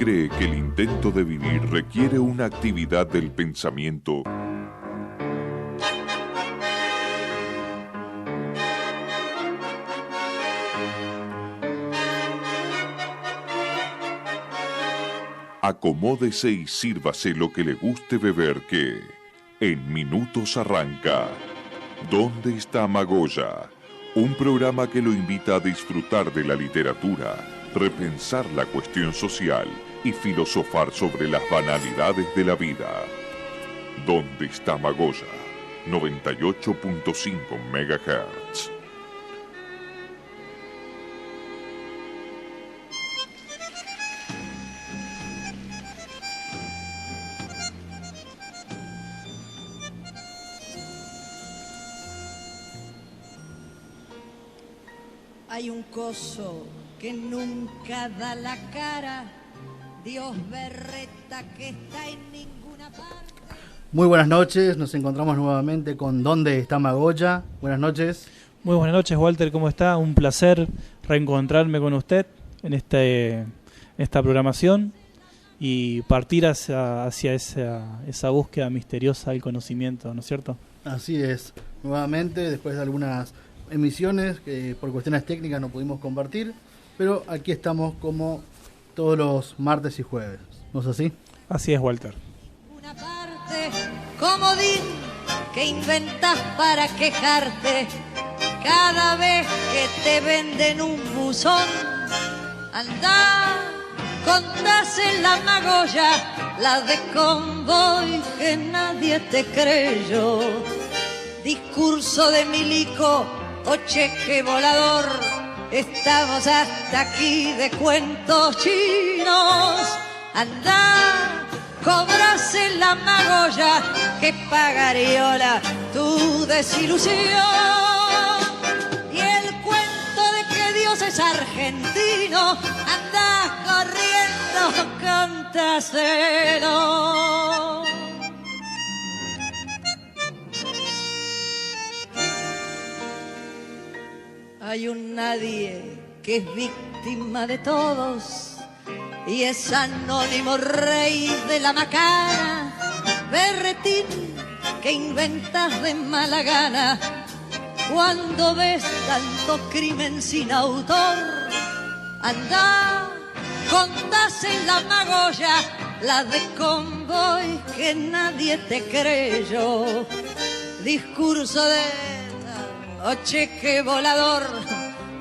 cree que el intento de vivir requiere una actividad del pensamiento, acomódese y sírvase lo que le guste beber, que en minutos arranca ¿Dónde está Magoya? Un programa que lo invita a disfrutar de la literatura, repensar la cuestión social y filosofar sobre las banalidades de la vida. ¿Dónde está Magoya? 98.5 MHz. Hay un coso que nunca da la cara, Dios berreta que está en ninguna parte. Muy buenas noches, nos encontramos nuevamente con ¿Dónde está Magoya? Buenas noches. Muy buenas noches, Walter, ¿cómo está? Un placer reencontrarme con usted en esta programación y partir hacia esa búsqueda misteriosa del conocimiento, ¿no es cierto? Así es, nuevamente después de algunas emisiones que por cuestiones técnicas no pudimos compartir, pero aquí estamos como todos los martes y jueves, ¿no es así? Así es, Walter. Una parte comodín que inventas para quejarte cada vez que te venden un buzón. Andá, contás en la Magoya, la de convoy que nadie te creyó. Discurso de milico o cheque volador, estamos hasta aquí de cuentos chinos. Andá, cobras en la Magoya, que pagariola tu desilusión. Y el cuento de que Dios es argentino, andá corriendo, cóntaselo. Hay un nadie que es víctima de todos y es anónimo rey de la macana, berretín que inventas de mala gana cuando ves tanto crimen sin autor. Andá, contás en la Magoya, la de convoy que nadie te creyó. Discurso de o cheque volador,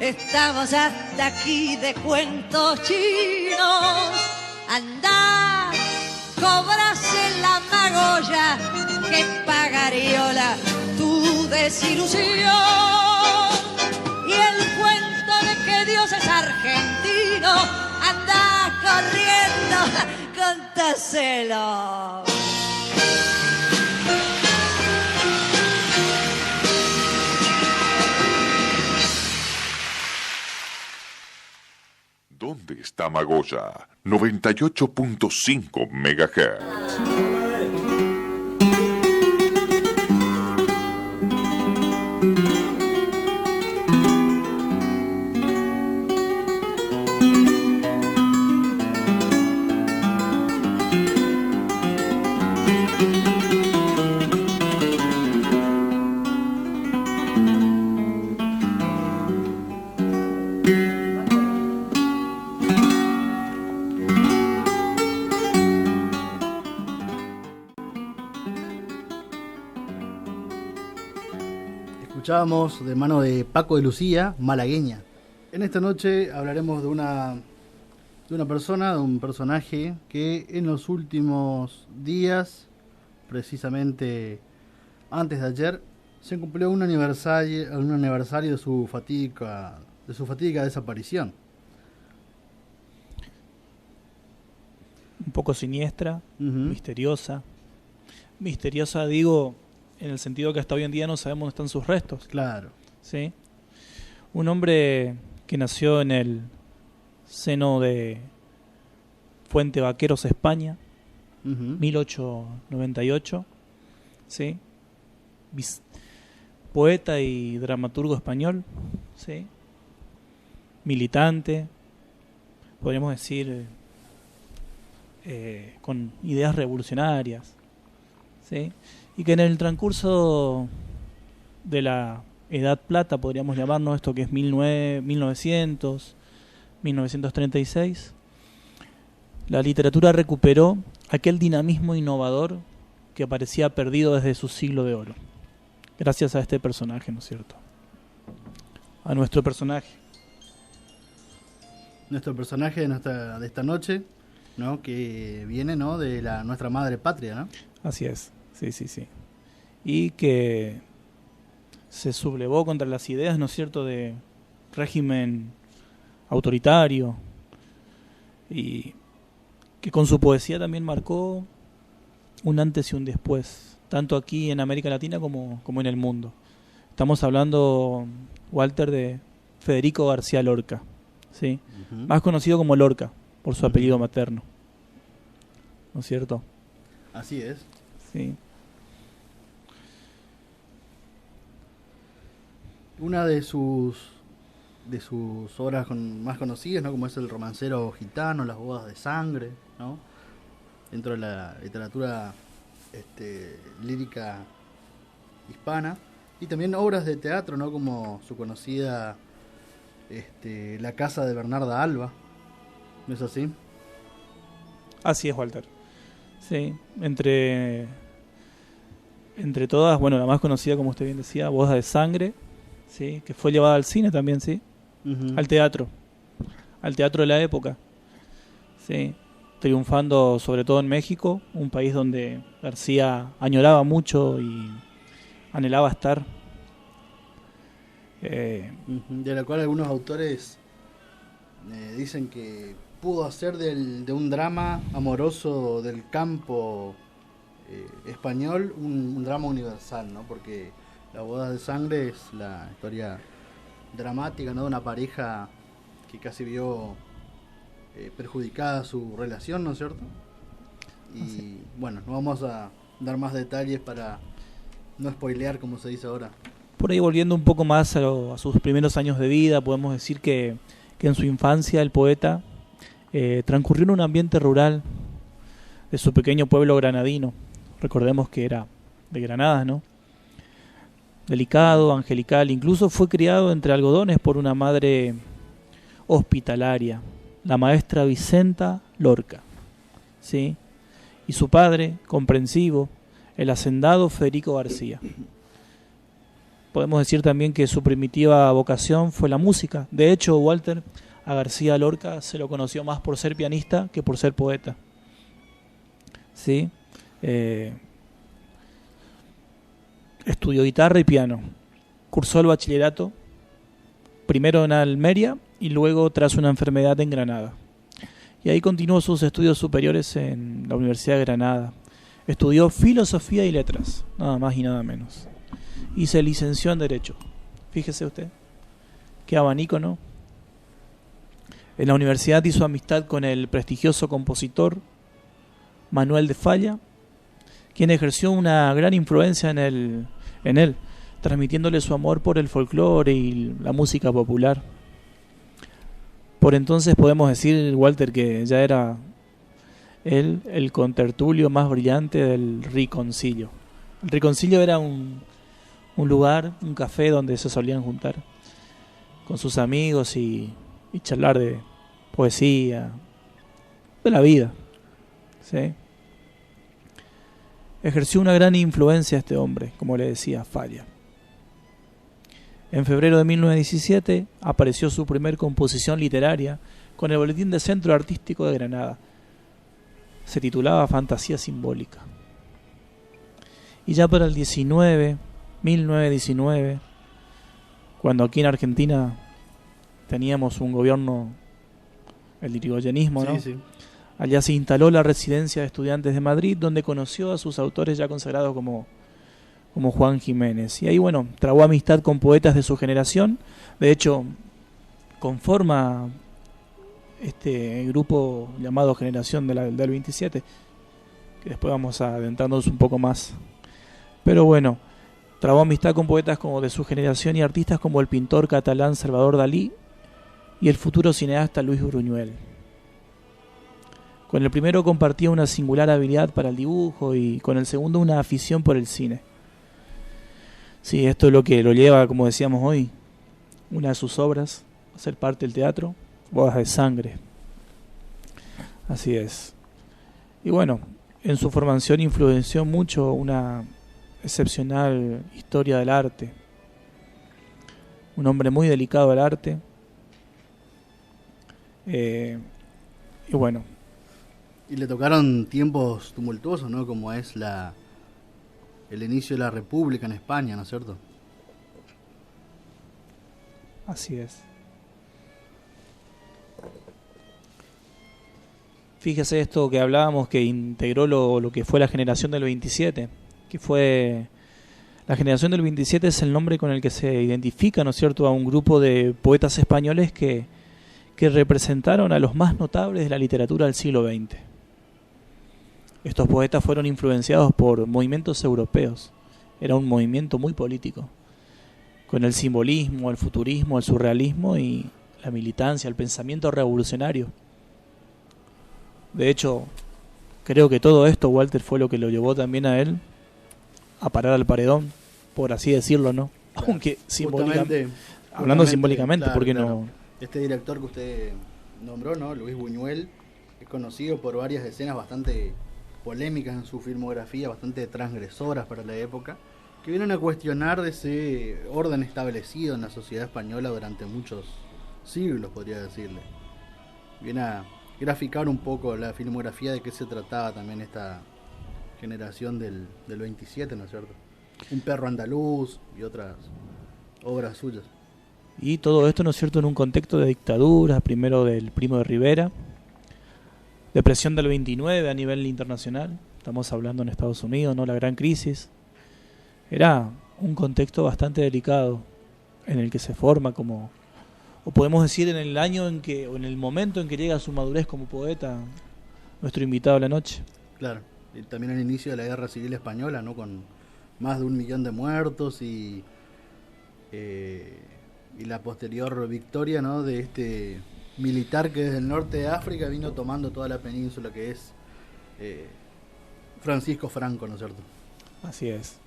estamos hasta aquí de cuentos chinos. Andá, cobras en la Magoya, que pagariola tu desilusión. Y el cuento de que Dios es argentino, andá corriendo, contáselo. ¿Dónde está Magoya? 98.5 MHz. Escuchábamos de mano de Paco de Lucía, Malagueña. En esta noche hablaremos de un personaje que en los últimos días, precisamente antes de ayer, se cumplió un aniversario de su fatídica desaparición. Un poco siniestra, Uh-huh. misteriosa. Misteriosa, digo, en el sentido que hasta hoy en día no sabemos dónde están sus restos. Claro. ¿Sí? Un hombre que nació en el seno de Fuente Vaqueros, España, Uh-huh. 1898, ¿sí? Poeta y dramaturgo español, ¿sí? Militante, podríamos decir con ideas revolucionarias, ¿sí? Y que en el transcurso de la Edad Plata, podríamos llamarnos esto que es 1900, 1936, la literatura recuperó aquel dinamismo innovador que parecía perdido desde su siglo de oro, gracias a este personaje, ¿no es cierto? A nuestro personaje. Nuestro personaje de esta noche, ¿no? Que viene, ¿no? De nuestra madre patria, ¿no? Así es, sí, sí, sí. Y que se sublevó contra las ideas, ¿no es cierto?, de régimen autoritario, y que con su poesía también marcó un antes y un después, tanto aquí en América Latina como en el mundo. Estamos hablando, Walter, de Federico García Lorca, ¿sí? Uh-huh. Más conocido como Lorca, por su apellido materno, ¿no es cierto? Así es. Sí. Una de sus obras más conocidas, ¿no? Como es El romancero gitano, Las bodas de sangre, ¿no? Dentro de la literatura lírica hispana, y también obras de teatro, ¿no? Como su conocida La casa de Bernarda Alba, ¿no es así? Así es, Walter. Sí, entre todas, bueno, la más conocida, como usted bien decía, Bodas de sangre, sí, que fue llevada al cine también, sí, uh-huh. al teatro de la época, sí, triunfando sobre todo en México, un país donde García añoraba mucho y anhelaba estar. De la cual algunos autores dicen que pudo hacer de un drama amoroso del campo español un drama universal, ¿no? Porque Las bodas de sangre es la historia dramática, ¿no? De una pareja que casi vio perjudicada su relación, ¿no es cierto? Y bueno, no vamos a dar más detalles para no spoilear, como se dice ahora. Por ahí, volviendo un poco más a sus primeros años de vida, podemos decir que en su infancia el poeta transcurrió en un ambiente rural de su pequeño pueblo granadino. Recordemos que era de Granada, ¿no? Delicado, angelical, incluso fue criado entre algodones por una madre hospitalaria, la maestra Vicenta Lorca, ¿sí? Y su padre, comprensivo, el hacendado Federico García. Podemos decir también que su primitiva vocación fue la música. De hecho, Walter, a García Lorca se lo conoció más por ser pianista que por ser poeta, ¿sí? Estudió guitarra y piano. Cursó el bachillerato, primero en Almería y luego, tras una enfermedad, en Granada. Y ahí continuó sus estudios superiores en la Universidad de Granada. Estudió filosofía y letras, nada más y nada menos. Y se licenció en Derecho. Fíjese usted, qué abanico, ¿no? En la universidad hizo amistad con el prestigioso compositor Manuel de Falla, quien ejerció una gran influencia en él, transmitiéndole su amor por el folclore y la música popular. Por entonces podemos decir, Walter, que ya era él el contertulio más brillante del Riconcillo. El Riconcillo era un lugar, un café donde se solían juntar con sus amigos y charlar de poesía, de la vida, ¿sí? Ejerció una gran influencia este hombre, como le decía Falla. En febrero de 1917 apareció su primer composición literaria con el Boletín de Centro Artístico de Granada. Se titulaba Fantasía Simbólica. Y ya para el 1919, cuando aquí en Argentina teníamos un gobierno, el irigoyenismo, ¿no? Sí. Allá se instaló la Residencia de Estudiantes de Madrid, donde conoció a sus autores ya consagrados como Juan Jiménez. Y ahí, bueno, trabó amistad con poetas de su generación. De hecho, conforma este grupo llamado Generación del 27, que después vamos a adentrarnos un poco más. Pero bueno, trabó amistad con poetas como de su generación y artistas como el pintor catalán Salvador Dalí y el futuro cineasta Luis Buñuel. Con el primero compartía una singular habilidad para el dibujo y con el segundo una afición por el cine. Sí, esto es lo que lo lleva, como decíamos hoy, una de sus obras, a ser parte del teatro, Bodas de Sangre. Así es. Y bueno, en su formación influenció mucho una excepcional historia del arte. Un hombre muy delicado al arte. Y bueno. Y le tocaron tiempos tumultuosos, ¿no? Como es el inicio de la República en España, ¿no es cierto? Así es. Fíjese esto que hablábamos, que integró lo que fue la generación del 27, que fue... La generación del 27 es el nombre con el que se identifica, ¿no es cierto?, a un grupo de poetas españoles que representaron a los más notables de la literatura del siglo XX. Estos poetas fueron influenciados por movimientos europeos. Era un movimiento muy político, con el simbolismo, el futurismo, el surrealismo y la militancia, el pensamiento revolucionario. De hecho, creo que todo esto, Walter, fue lo que lo llevó también a él a parar al paredón, por así decirlo, ¿no? Claro. Aunque simbólicamente, hablando simbólicamente, claro, porque claro. no... Este director que usted nombró, ¿no? Luis Buñuel, es conocido por varias escenas bastante polémicas en su filmografía, bastante transgresoras para la época, que vienen a cuestionar ese orden establecido en la sociedad española durante muchos siglos, podría decirle. Viene a graficar un poco la filmografía de qué se trataba también esta generación del 27, ¿no es cierto? Un perro andaluz y otras obras suyas. Y todo esto, ¿no es cierto?, en un contexto de dictadura, primero del Primo de Rivera, depresión del 29 a nivel internacional, estamos hablando en Estados Unidos, ¿no?, la gran crisis. Era un contexto bastante delicado en el que se forma como, o podemos decir en el año en que, o en el momento en que llega a su madurez como poeta, nuestro invitado a la noche. Claro, y también el inicio de la Guerra Civil Española, ¿no?, con más de 1 millón de muertos y la posterior victoria, ¿no?, de este militar que desde el norte de África vino tomando toda la península, que es Francisco Franco, ¿no es cierto? Así es.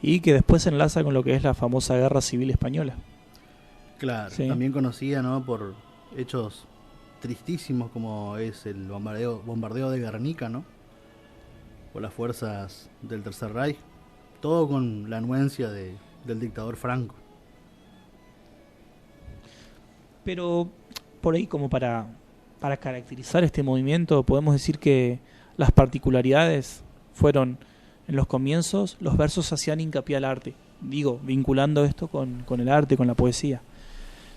Y que después se enlaza con lo que es la famosa Guerra Civil Española. Claro, sí. También conocida, ¿no?, por hechos tristísimos como es el bombardeo de Guernica, ¿no?, por las fuerzas del Tercer Reich, todo con la anuencia del dictador Franco. Pero por ahí, como para caracterizar este movimiento, podemos decir que las particularidades fueron, en los comienzos, los versos hacían hincapié al arte, digo, vinculando esto con el arte, con la poesía.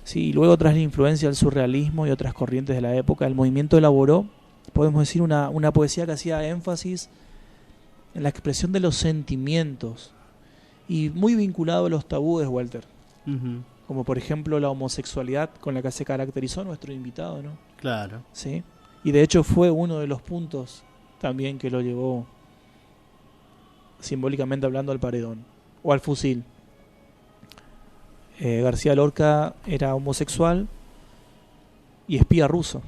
Sí, luego, tras la influencia del surrealismo y otras corrientes de la época, el movimiento elaboró, podemos decir, una poesía que hacía énfasis en la expresión de los sentimientos y muy vinculado a los tabúes, Walter. Uh-huh. Como por ejemplo la homosexualidad con la que se caracterizó nuestro invitado, ¿no? Claro. Sí. Y de hecho fue uno de los puntos también que lo llevó, simbólicamente hablando, al paredón o al fusil. García Lorca era homosexual y espía ruso.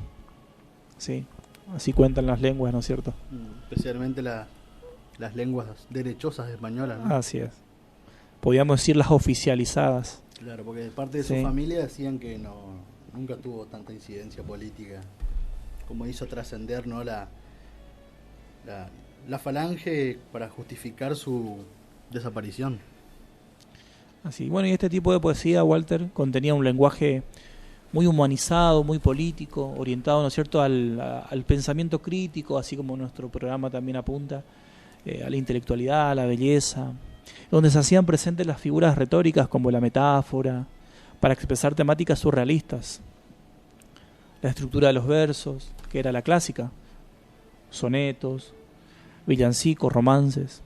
Sí. Así cuentan las lenguas, ¿no es cierto? Especialmente las lenguas derechosas españolas, ¿no? Así es. Podríamos decir las oficializadas. Claro, porque de parte de su familia decían que nunca tuvo tanta incidencia política como hizo trascender, ¿no?, la falange para justificar su desaparición. Así. Bueno, y este tipo de poesía, Walter, contenía un lenguaje muy humanizado, muy político, orientado, ¿no es cierto?, al pensamiento crítico, así como nuestro programa también apunta, a la intelectualidad, a la belleza, donde se hacían presentes las figuras retóricas como la metáfora, para expresar temáticas surrealistas. La estructura de los versos, que era la clásica, sonetos, villancicos, romances.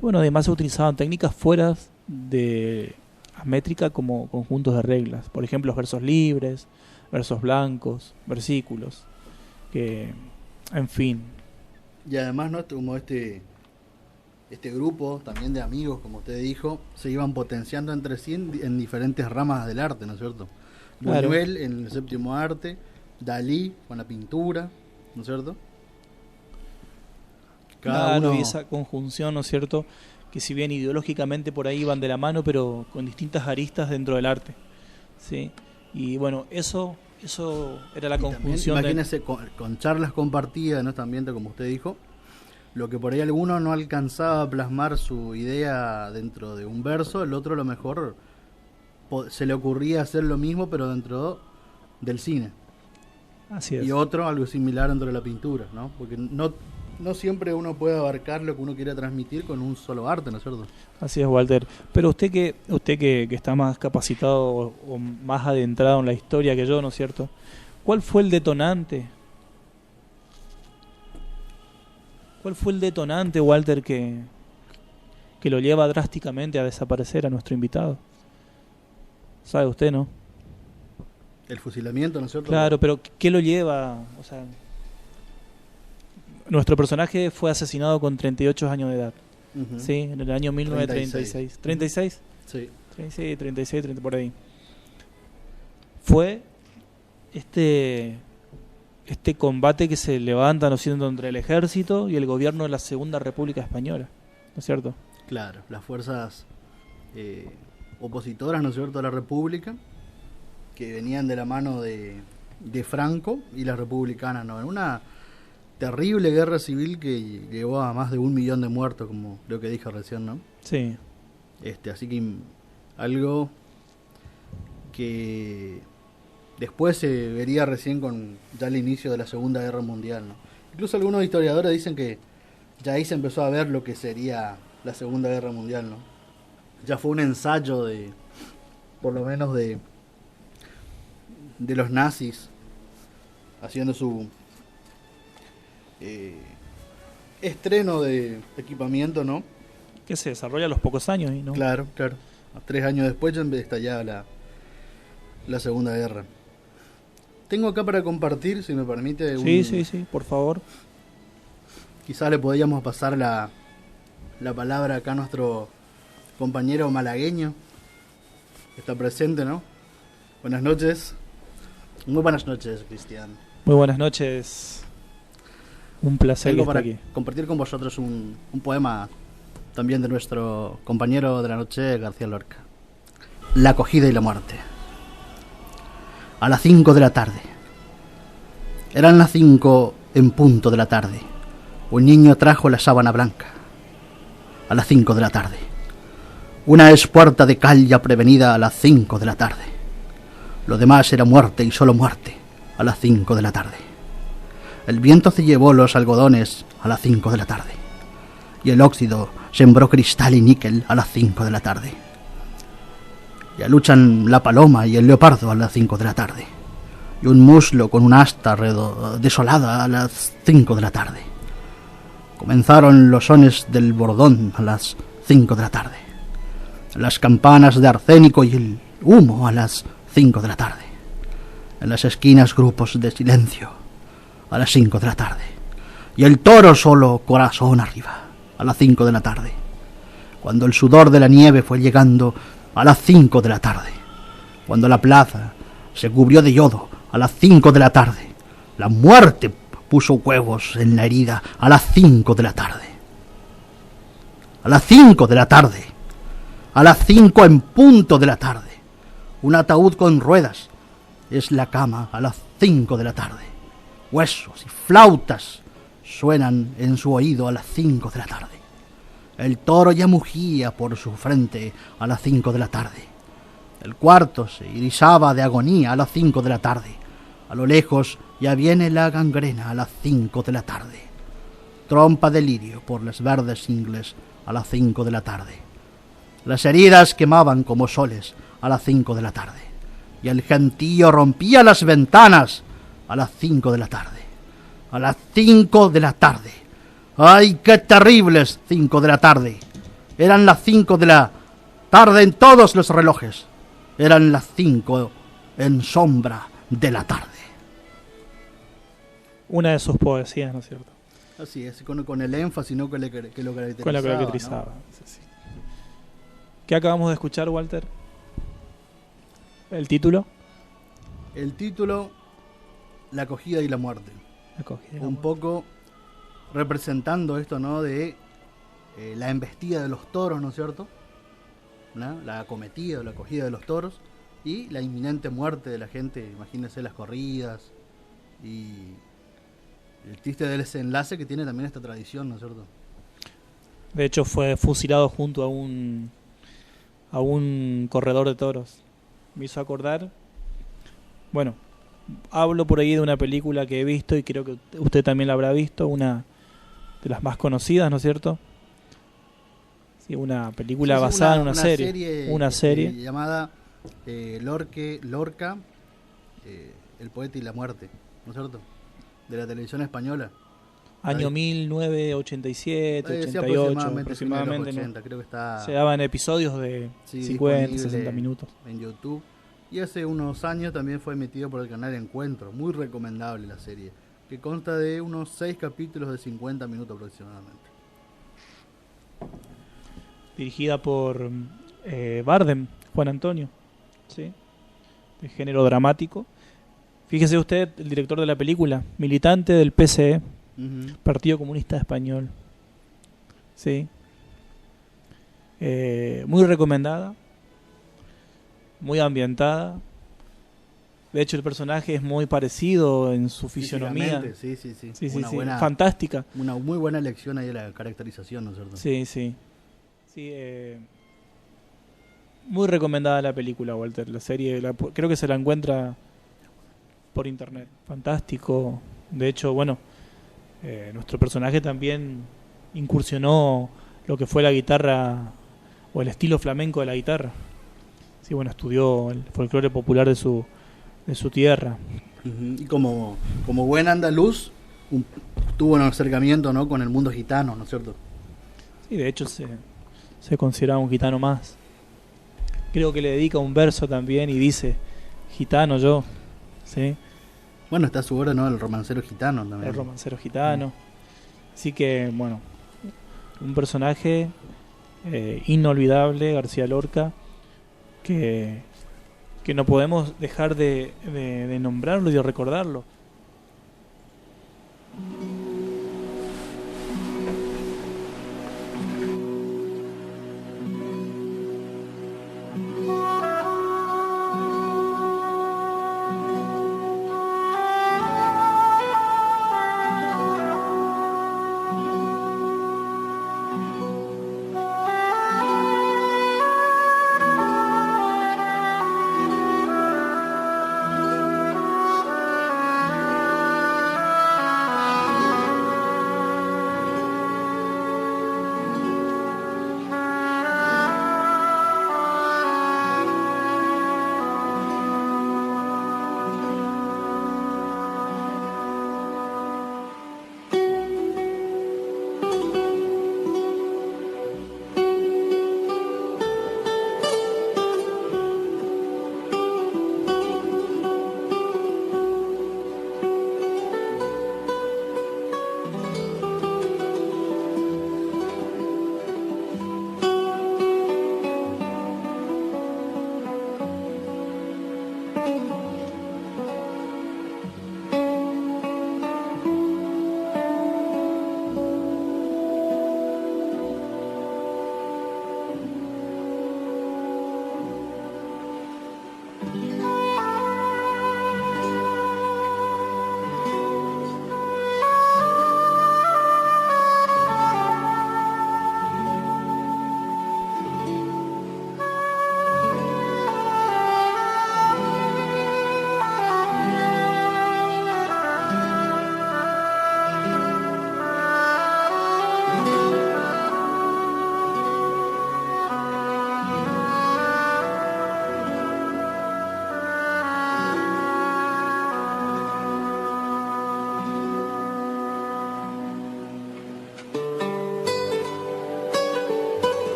Bueno, además se utilizaban técnicas fuera de la métrica como conjuntos de reglas. Por ejemplo, los versos libres, versos blancos, versículos, que, en fin. Y además, ¿no?, como este grupo también de amigos, como usted dijo, se iban potenciando entre sí en diferentes ramas del arte, ¿no es cierto? Claro. Buñuel en el séptimo arte, Dalí con la pintura, ¿no es cierto? Cada Claro, uno... y esa conjunción, ¿no es cierto? Que si bien ideológicamente por ahí van de la mano, pero con distintas aristas dentro del arte. ¿Sí? Y bueno, eso era la Y también, conjunción de... imagínese con charlas compartidas en este ambiente, como usted dijo, lo que por ahí alguno no alcanzaba a plasmar su idea dentro de un verso, el otro a lo mejor se le ocurría hacer lo mismo, pero dentro del cine. Así es. Y otro algo similar dentro de la pintura, ¿no? Porque no siempre uno puede abarcar lo que uno quiere transmitir con un solo arte, ¿no es cierto? Así es, Walter. Pero usted que está más capacitado o más adentrado en la historia que yo, ¿no es cierto? ¿Cuál fue el detonante? ¿Cuál fue el detonante, Walter, que lo lleva drásticamente a desaparecer a nuestro invitado? ¿Sabe usted, no? El fusilamiento, ¿no es cierto? Claro, pero ¿qué lo lleva? O sea, nuestro personaje fue asesinado con 38 años de edad. Ujú. Sí, en el año 1936. ¿36? Sí. Sí, 36, 30 por ahí. Fue este combate que se levanta, ¿no es cierto?, entre el ejército y el gobierno de la Segunda República Española, ¿no es cierto? Claro, las fuerzas opositoras, ¿no es cierto?, a la República, que venían de la mano de Franco y las republicanas, ¿no? En una terrible guerra civil que llevó a más de 1 millón de muertos, como creo que dije recién, ¿no? Sí. Así que algo que después se vería recién con ya el inicio de la Segunda Guerra Mundial, ¿no? Incluso algunos historiadores dicen que ya ahí se empezó a ver lo que sería la Segunda Guerra Mundial, ¿no? Ya fue un ensayo de, por lo menos de los nazis haciendo su estreno de equipamiento, ¿no? Que se desarrolla a los pocos años, ¿no? Claro. 3 años después ya estallaba la Segunda Guerra. Tengo acá para compartir, si me permite. Sí, por favor. Quizá le podríamos pasar la palabra acá a nuestro compañero malagueño, que está presente, ¿no? Buenas noches. Muy buenas noches, Cristian. Muy buenas noches. Un placer Tengo estar para aquí. compartir con vosotros un poema también de nuestro compañero de la noche, García Lorca. La acogida y la muerte. A las 5 de la tarde. Eran las 5 en punto de la tarde. Un niño trajo la sábana blanca. A las 5 de la tarde. Una espuerta de cal ya prevenida a las 5 de la tarde. Lo demás era muerte y solo muerte a las 5 de la tarde. El viento se llevó los algodones a las 5 de la tarde. Y el óxido sembró cristal y níquel a las 5 de la tarde. Ya luchan la paloma y el leopardo a las 5 de la tarde. Y un muslo con un asta desolada a las 5 de la tarde. Comenzaron los sones del bordón a las 5 de la tarde. Las campanas de arsénico y el humo a las 5 de la tarde. En las esquinas grupos de silencio a las 5 de la tarde. Y el toro solo corazón arriba a las 5 de la tarde. Cuando el sudor de la nieve fue llegando a las 5 de la tarde. Cuando la plaza se cubrió de yodo a las 5 de la tarde. La muerte puso huevos en la herida a las 5 de la tarde. A las 5 de la tarde. A las 5 en punto de la tarde. Un ataúd con ruedas es la cama a las 5 de la tarde. Huesos y flautas suenan en su oído a las 5 de la tarde. El toro ya mugía por su frente a las 5 de la tarde. El cuarto se irisaba de agonía a las 5 de la tarde. A lo lejos ya viene la gangrena a las 5 de la tarde. Trompa de lirio por las verdes ingles a las 5 de la tarde. Las heridas quemaban como soles a las 5 de la tarde. Y el gentío rompía las ventanas a las 5 de la tarde. A las 5 de la tarde. ¡Ay, qué terribles 5 de la tarde! Eran las 5 de la tarde en todos los relojes. Eran las 5 en sombra de la tarde. Una de sus poesías, ¿no es cierto? Así es, con el énfasis, ¿no?, que lo caracterizaba. Con la que lo caracterizaba. ¿no? Sí. ¿Qué acabamos de escuchar, Walter? ¿El título? El título, La acogida y la muerte. La acogida. Un poco representando esto, ¿no? De la embestida de los toros, ¿no es cierto? ¿No? La acometida, la acogida de los toros y la inminente muerte de la gente. Imagínense las corridas y el triste desenlace que tiene también esta tradición, ¿no es cierto? De hecho, fue fusilado junto a un corredor de toros. Me hizo acordar, bueno, hablo por ahí de una película que he visto y creo que usted también la habrá visto, una de las más conocidas, ¿no es cierto? Sí, una película basada en una serie. Una serie llamada Lorca, El poeta y la muerte, ¿no es cierto? De la televisión española. Año Ahí. 1987, Sí, 88 aproximadamente, aproximadamente. 80, creo que está Se daban episodios de 50, 60 minutos. En YouTube. Y hace unos años también fue emitido por el canal Encuentro. Muy recomendable la serie, que consta de unos 6 capítulos de 50 minutos aproximadamente. Dirigida por Bardem, Juan Antonio, ¿sí? De género dramático. Fíjese usted, el director de la película, militante del PCE, Partido Comunista Español. Sí. Muy recomendada, muy ambientada. De hecho, el personaje es muy parecido en su fisionomía. Sí. Buena, fantástica. Una muy buena elección ahí de la caracterización, ¿no es cierto? Sí, muy recomendada la película, Walter. La serie, creo que se la encuentra por internet. Fantástico. De hecho, bueno, nuestro personaje también incursionó lo que fue la guitarra o el estilo flamenco de la guitarra. Sí, bueno, estudió el folclore popular de su tierra. Y como buen andaluz, tuvo un acercamiento, ¿no?, con el mundo gitano, ¿no es cierto? Sí, de hecho se consideraba un gitano más. Creo que le dedica un verso también y dice, gitano yo, ¿sí? Bueno, está su obra, ¿no?, El romancero gitano también. El romancero gitano. Así que, bueno, un personaje inolvidable, García Lorca, que no podemos dejar de nombrarlo y de recordarlo.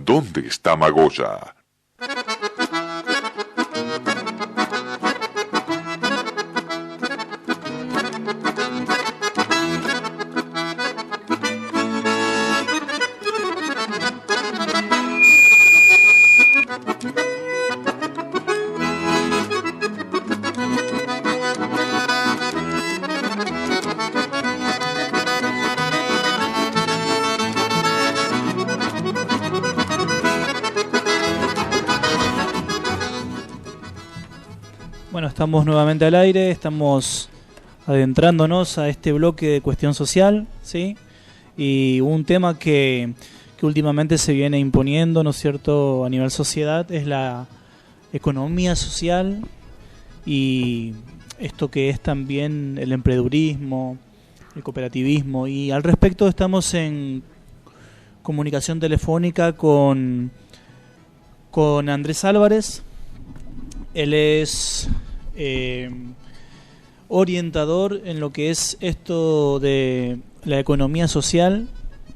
¿Dónde está Magoya? Bueno, estamos nuevamente al aire, estamos adentrándonos a este bloque de cuestión social, ¿sí? Y un tema que últimamente se viene imponiendo, ¿no es cierto?, a nivel sociedad, es la economía social y esto que es también el emprendedurismo, el cooperativismo. Y al respecto estamos en comunicación telefónica con Andrés Álvarez. Él es orientador en lo que es esto de la economía social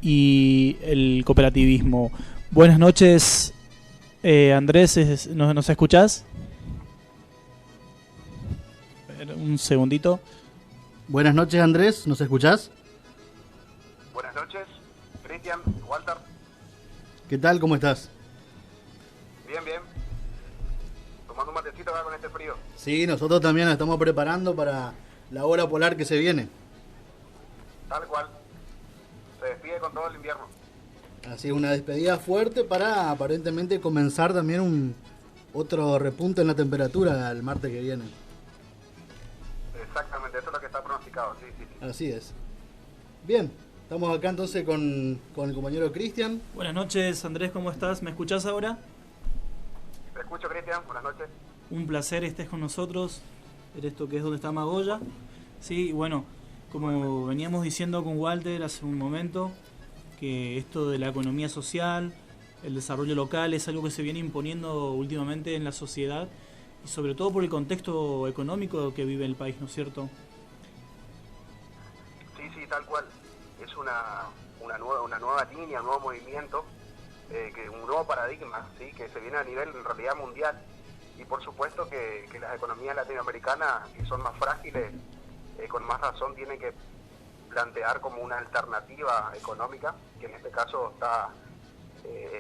y el cooperativismo. Buenas noches, Andrés, ¿nos escuchás? Un segundito. Buenas noches, Andrés, ¿nos escuchás? Buenas noches, Cristian, Walter. ¿Qué tal? ¿Cómo estás? Bien, bien. Tomando un matecito acá con este frío. Sí, nosotros también nos estamos preparando para la ola polar que se viene. Tal cual. Se despide con todo el invierno. Así, una despedida fuerte para aparentemente comenzar también otro repunte en la temperatura el martes que viene. Exactamente, eso es lo que está pronosticado, sí. Así es. Bien, estamos acá entonces con el compañero Cristian. Buenas noches, Andrés, ¿cómo estás? ¿Me escuchás ahora? Te escucho, Cristian, buenas noches. Un placer estés con nosotros en esto que es Donde está Magoya. Sí, bueno, como veníamos diciendo con Walter hace un momento, que esto de la economía social, el desarrollo local es algo que se viene imponiendo últimamente en la sociedad y sobre todo por el contexto económico que vive el país, ¿no es cierto? Sí, tal cual. Es una nueva línea, un nuevo movimiento, un nuevo paradigma, ¿sí? Que se viene a nivel en realidad mundial. Y por supuesto que las economías latinoamericanas, que son más frágiles, con más razón tienen que plantear como una alternativa económica, que en este caso está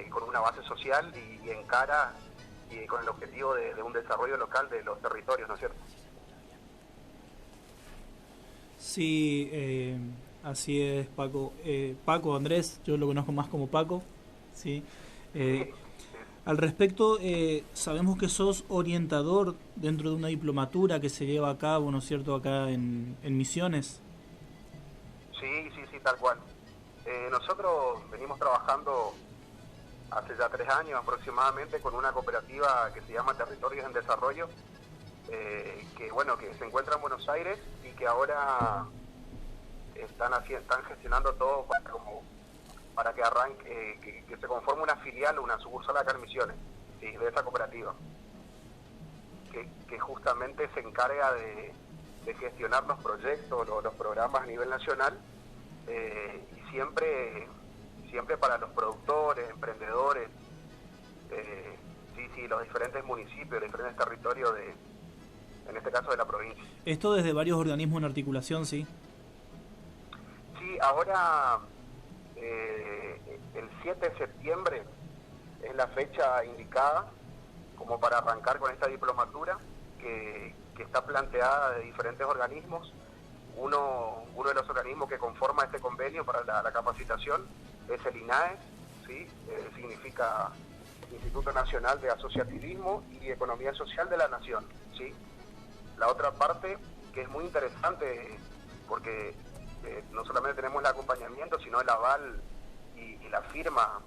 con una base social y encara y con el objetivo de un desarrollo local de los territorios, ¿no es cierto? Sí, así es, Paco. Paco, Andrés, yo lo conozco más como Paco, ¿sí? Al respecto, sabemos que sos orientador dentro de una diplomatura que se lleva a cabo, ¿no es cierto?, acá en Misiones. Sí, tal cual. Nosotros venimos trabajando hace ya 3 años aproximadamente con una cooperativa que se llama Territorios en Desarrollo, que se encuentra en Buenos Aires y que ahora están gestionando todo para que arranque, que se conforme una filial, una sucursal acá en Misiones, ¿sí? De esa cooperativa, que justamente se encarga de gestionar los proyectos, los programas a nivel nacional, y siempre para los productores, emprendedores, los diferentes municipios, los diferentes territorios en este caso de la provincia. Esto desde varios organismos en articulación, ¿sí? Sí, ahora el 7 de septiembre es la fecha indicada como para arrancar con esta diplomatura que está planteada de diferentes organismos. Uno de los organismos que conforma este convenio para la capacitación es el INAE, ¿sí? Significa Instituto Nacional de Asociativismo y Economía Social de la Nación, ¿sí? La otra parte que es muy interesante porque no solamente tenemos el acompañamiento, sino el aval y la firma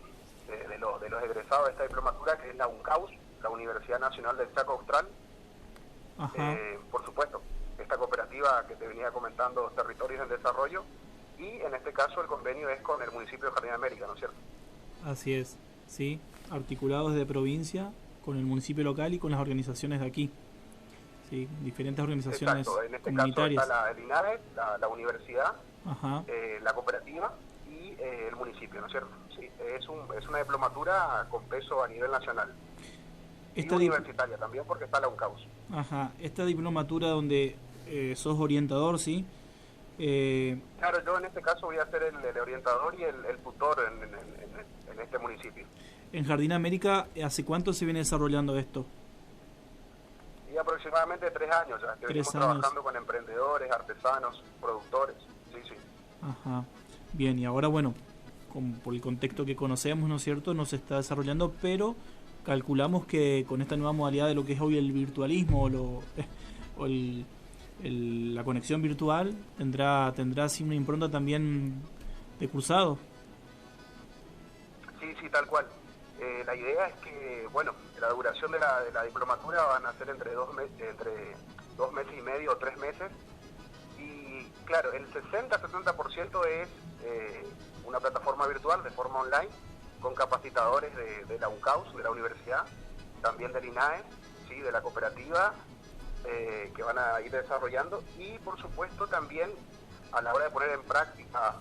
de los egresados de esta diplomatura, que es la UNCAUS, la Universidad Nacional del Chaco Austral. Por supuesto, esta cooperativa que te venía comentando, Territorios en Desarrollo, y en este caso el convenio es con el municipio de Jardín de América, ¿no es cierto? Así es, sí, articulados de provincia con el municipio local y con las organizaciones de aquí, sí, diferentes organizaciones. Exacto, en este comunitarias. caso está el INADE, la universidad, Ajá. La cooperativa y el municipio, ¿no es cierto? Sí, es una diplomatura con peso a nivel nacional. Y universitaria también, porque está la UNCAUS. Ajá, esta diplomatura donde sos orientador, ¿sí? Claro, yo en este caso voy a ser el orientador y el tutor en este municipio. En Jardín América, ¿hace cuánto se viene desarrollando esto? Y aproximadamente 3 años ya, que venimos trabajando con emprendedores, artesanos, productores, sí. Ajá, bien, y ahora bueno, por el contexto que conocemos, ¿no es cierto?, no se está desarrollando, pero calculamos que con esta nueva modalidad de lo que es hoy el virtualismo o la conexión virtual tendrá así una impronta también de cursado. Sí, tal cual. La idea es que, bueno, la duración de la diplomatura van a ser entre 2 meses y medio o 3 meses. Y claro, el 60-70% es una plataforma virtual de forma online, con capacitadores de la UNCAUS, de la universidad, también del INAE, ¿sí?, de la cooperativa, que van a ir desarrollando, y por supuesto también a la hora de poner en práctica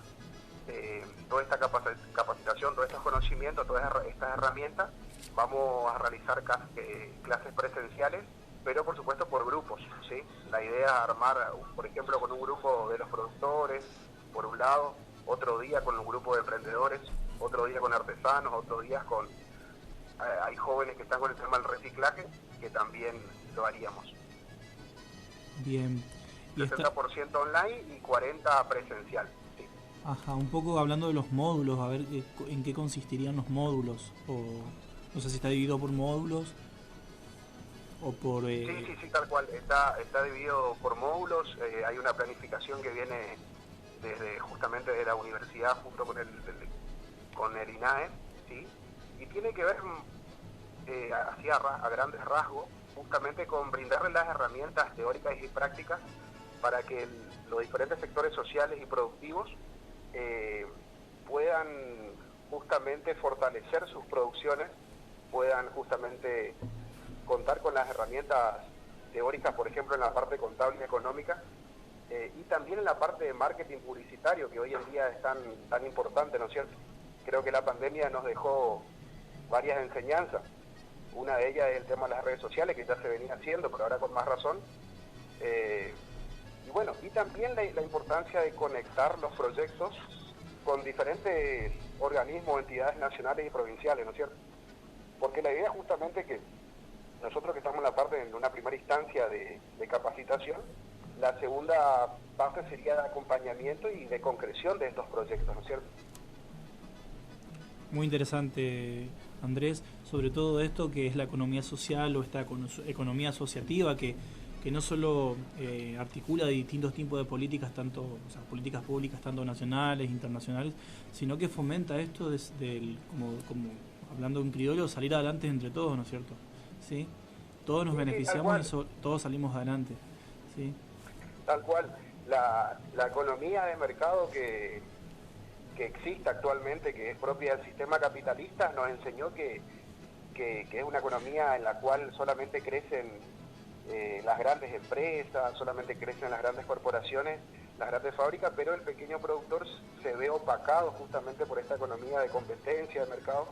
toda esta capacitación, todos estos conocimientos, todas estas herramientas, vamos a realizar clases presenciales, pero por supuesto por grupos, ¿sí? La idea es armar, por ejemplo, con un grupo de los productores, por un lado, otro día con un grupo de emprendedores, otro día con artesanos, otro día con... hay jóvenes que están con el tema del reciclaje, que también lo haríamos. Bien. 60% online y 40% presencial. Sí. Ajá, un poco hablando de los módulos, a ver en qué consistirían los módulos, o no sé si está dividido por módulos o por... Sí, tal cual, está dividido por módulos, hay una planificación que viene desde justamente de la universidad junto con el INAE, ¿sí? Y tiene que ver así a grandes rasgos, justamente con brindarle las herramientas teóricas y prácticas para que los diferentes sectores sociales y productivos puedan justamente fortalecer sus producciones, puedan justamente contar con las herramientas teóricas, por ejemplo, en la parte contable y económica, y también en la parte de marketing publicitario, que hoy en día es tan importante, ¿no es cierto? Creo que la pandemia nos dejó varias enseñanzas. Una de ellas es el tema de las redes sociales, que ya se venía haciendo, pero ahora con más razón. Y bueno, y también la importancia de conectar los proyectos con diferentes organismos, entidades nacionales y provinciales, ¿no es cierto? Porque la idea es justamente que nosotros que estamos en la parte en una primera instancia de capacitación, la segunda parte sería de acompañamiento y de concreción de estos proyectos, ¿no es cierto? Muy interesante, Andrés, sobre todo esto que es la economía social o esta economía asociativa que no solo articula distintos tipos de políticas, políticas públicas tanto nacionales, internacionales, sino que fomenta esto como hablando de un criollo, salir adelante entre todos, ¿no es cierto? ¿Sí? Todos nos beneficiamos y todos salimos adelante, ¿sí? Tal cual. La economía de mercado que existe actualmente, que es propia del sistema capitalista, nos enseñó que es una economía en la cual solamente crecen las grandes empresas, solamente crecen las grandes corporaciones, las grandes fábricas, pero el pequeño productor se ve opacado justamente por esta economía de competencia de mercado,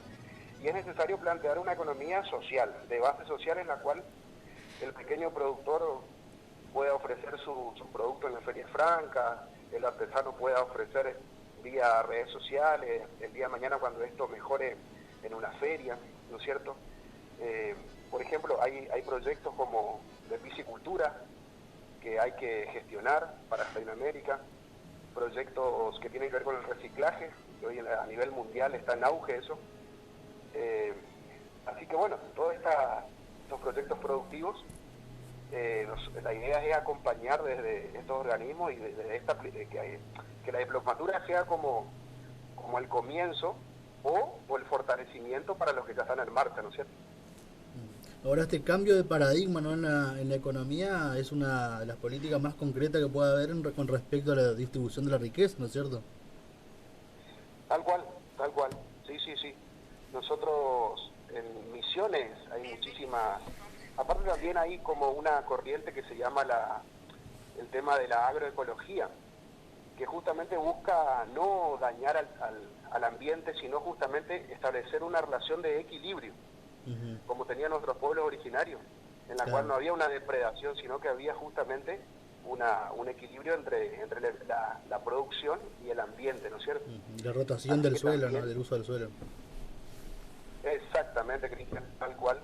y es necesario plantear una economía social, de base social, en la cual el pequeño productor pueda ofrecer su producto en las ferias francas, el artesano pueda ofrecer vía redes sociales, el día de mañana cuando esto mejore en una feria, ¿no es cierto? Por ejemplo, hay proyectos como de piscicultura que hay que gestionar para Latinoamérica, proyectos que tienen que ver con el reciclaje, que hoy a nivel mundial está en auge eso. Así que bueno, todos estos proyectos productivos, la idea es acompañar desde estos organismos y desde que la diplomatura sea como el comienzo o el fortalecimiento para los que ya están en marcha, ¿no es cierto? Ahora este cambio de paradigma, ¿no?, en la economía es una de las políticas más concretas que puede haber con respecto a la distribución de la riqueza, ¿no es cierto? Tal cual, sí. Nosotros en Misiones hay muchísimas, aparte también hay como una corriente que se llama el tema de la agroecología, que justamente busca no dañar al ambiente, sino justamente establecer una relación de equilibrio, como tenían nuestros pueblos originarios, en la cual no había una depredación, sino que había justamente un equilibrio entre la producción y el ambiente, ¿no es cierto? La rotación del suelo, también, ¿no? Del uso del suelo. Exactamente, Cristian, tal cual.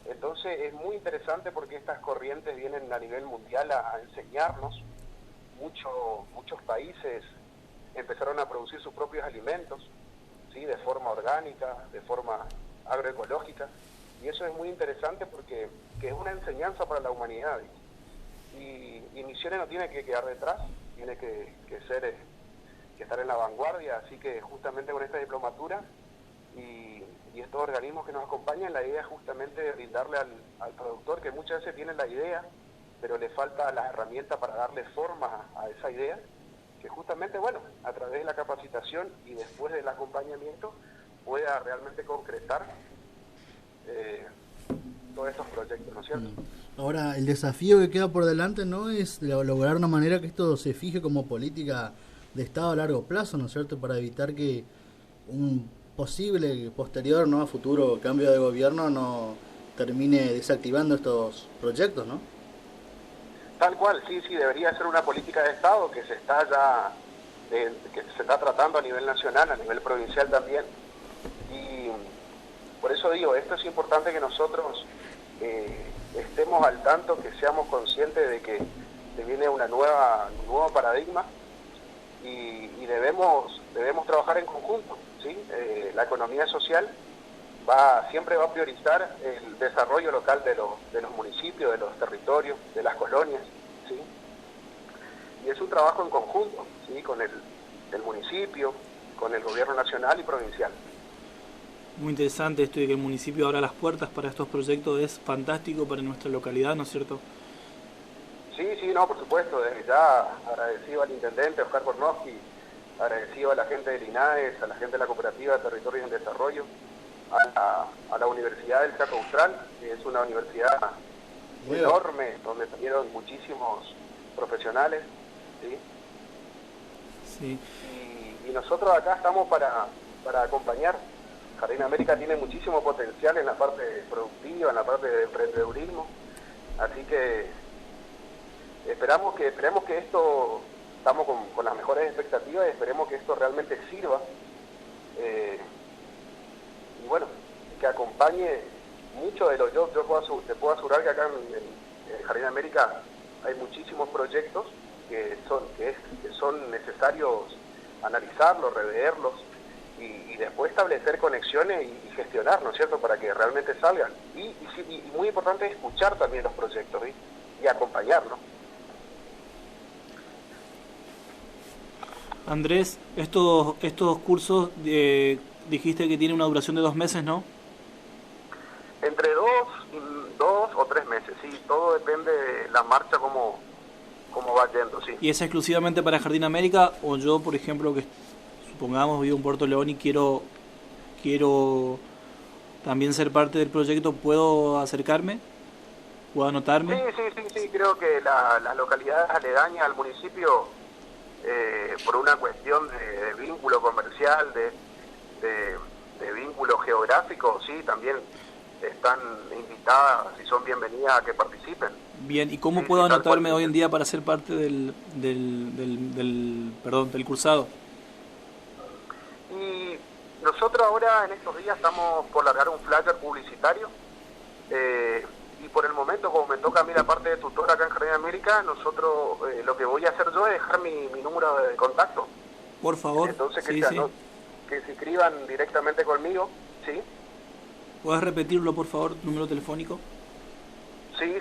Entonces es muy interesante porque estas corrientes vienen a nivel mundial a enseñarnos. Muchos países empezaron a producir sus propios alimentos, ¿sí? De forma orgánica, de forma agroecológica, y eso es muy interesante porque es una enseñanza para la humanidad, y Misiones no tiene que quedar detrás, tiene que estar en la vanguardia, así que justamente con esta diplomatura y estos organismos que nos acompañan, la idea es justamente brindarle al productor, que muchas veces tiene la idea, pero le falta las herramientas para darle forma a esa idea, que justamente, bueno, a través de la capacitación y después del acompañamiento pueda realmente concretar todos estos proyectos, ¿no es cierto? Ahora, el desafío que queda por delante, ¿no?, es lograr una manera que esto se fije como política de Estado a largo plazo, ¿no es cierto?, para evitar que un posible posterior, ¿no?, a futuro cambio de gobierno no termine desactivando estos proyectos, ¿no? Tal cual, sí, debería ser una política de Estado que se está tratando a nivel nacional, a nivel provincial también, y por eso digo, esto es importante que nosotros estemos al tanto, que seamos conscientes de que viene un nuevo paradigma, y debemos trabajar en conjunto, ¿sí? La economía social siempre va a priorizar el desarrollo local de los municipios, de los territorios, de las colonias, ¿sí? Y es un trabajo en conjunto, ¿sí? Con el municipio, con el gobierno nacional y provincial. Muy interesante esto de que el municipio abra las puertas para estos proyectos, es fantástico para nuestra localidad, ¿no es cierto? Sí, no, por supuesto, desde ya agradecido al intendente Oscar Kornowski, agradecido a la gente del INAES, a la gente de la Cooperativa de Territorios en Desarrollo, a la Universidad del Chaco Austral, que es una universidad enorme, donde salieron muchísimos profesionales, ¿sí? Sí. Y nosotros acá estamos para acompañar. Jardín América tiene muchísimo potencial en la parte productiva, en la parte de emprendedurismo, así que esperemos que esto, estamos con las mejores expectativas, y esperemos que esto realmente sirva, y bueno, que acompañe mucho de yo te puedo asegurar que acá en Jardín América hay muchísimos proyectos que son necesarios analizarlos, reverlos, y después establecer conexiones y gestionar, ¿no es cierto?, para que realmente salgan. Y muy importante es escuchar también los proyectos, ¿sí? Y acompañarlos. Andrés, estos cursos dijiste que tienen una duración de 2 meses, ¿no? Entre 2 o 3 meses, sí, todo depende de la marcha, cómo va yendo, sí. ¿Y es exclusivamente para Jardín América, o yo, por ejemplo, que supongamos vivo en Puerto León y quiero también ser parte del proyecto, puedo acercarme? ¿Puedo anotarme? Sí, creo que las localidades aledañas al municipio, por una cuestión de vínculo comercial, de vínculo geográfico, sí, también están invitadas y son bienvenidas a que participen. Bien, ¿y cómo puedo anotarme hoy en día para ser parte del cursado? Y nosotros ahora en estos días estamos por largar un flyer publicitario, y por el momento, como me toca a mí la parte de tutor acá en Jardín América, nosotros lo que voy a hacer yo es dejar mi número de contacto. Por favor. Entonces que se inscriban directamente conmigo, ¿sí? ¿Puedes repetirlo, por favor, número telefónico? Sí,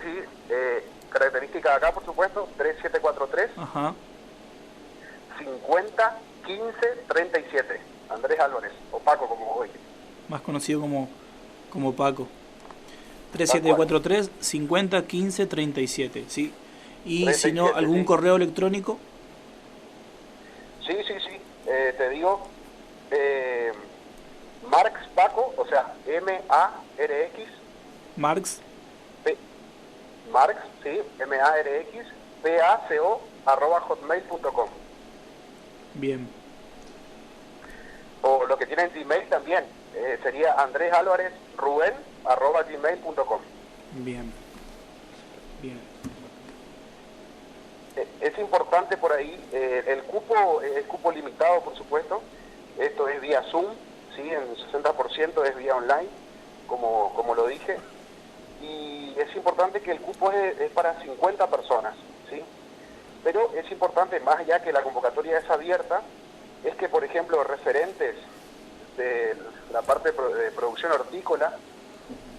características acá, por supuesto, 3743 Ajá. 50 15 37. Andrés Álvarez, o Paco, como hoy. Más conocido como Paco. 3743 50 15 37, ¿sí? Y 37, si no, ¿algún correo electrónico? Sí. Te digo, Marx Paco, o sea, M-A-R-X. Marx. Marx, sí, M-A-R-X, P-A-C-O, @hotmail.com. Bien. O lo que tienen Gmail también, sería andresalvarezruben@gmail.com. Bien. Bien. Es importante por ahí, el cupo es cupo limitado, por supuesto. Esto es vía Zoom, ¿sí? En 60% es vía online, como lo dije. Y es importante que el cupo es para 50 personas, ¿sí? Pero es importante, más allá que la convocatoria es abierta, es que, por ejemplo, referentes de la parte de producción hortícola,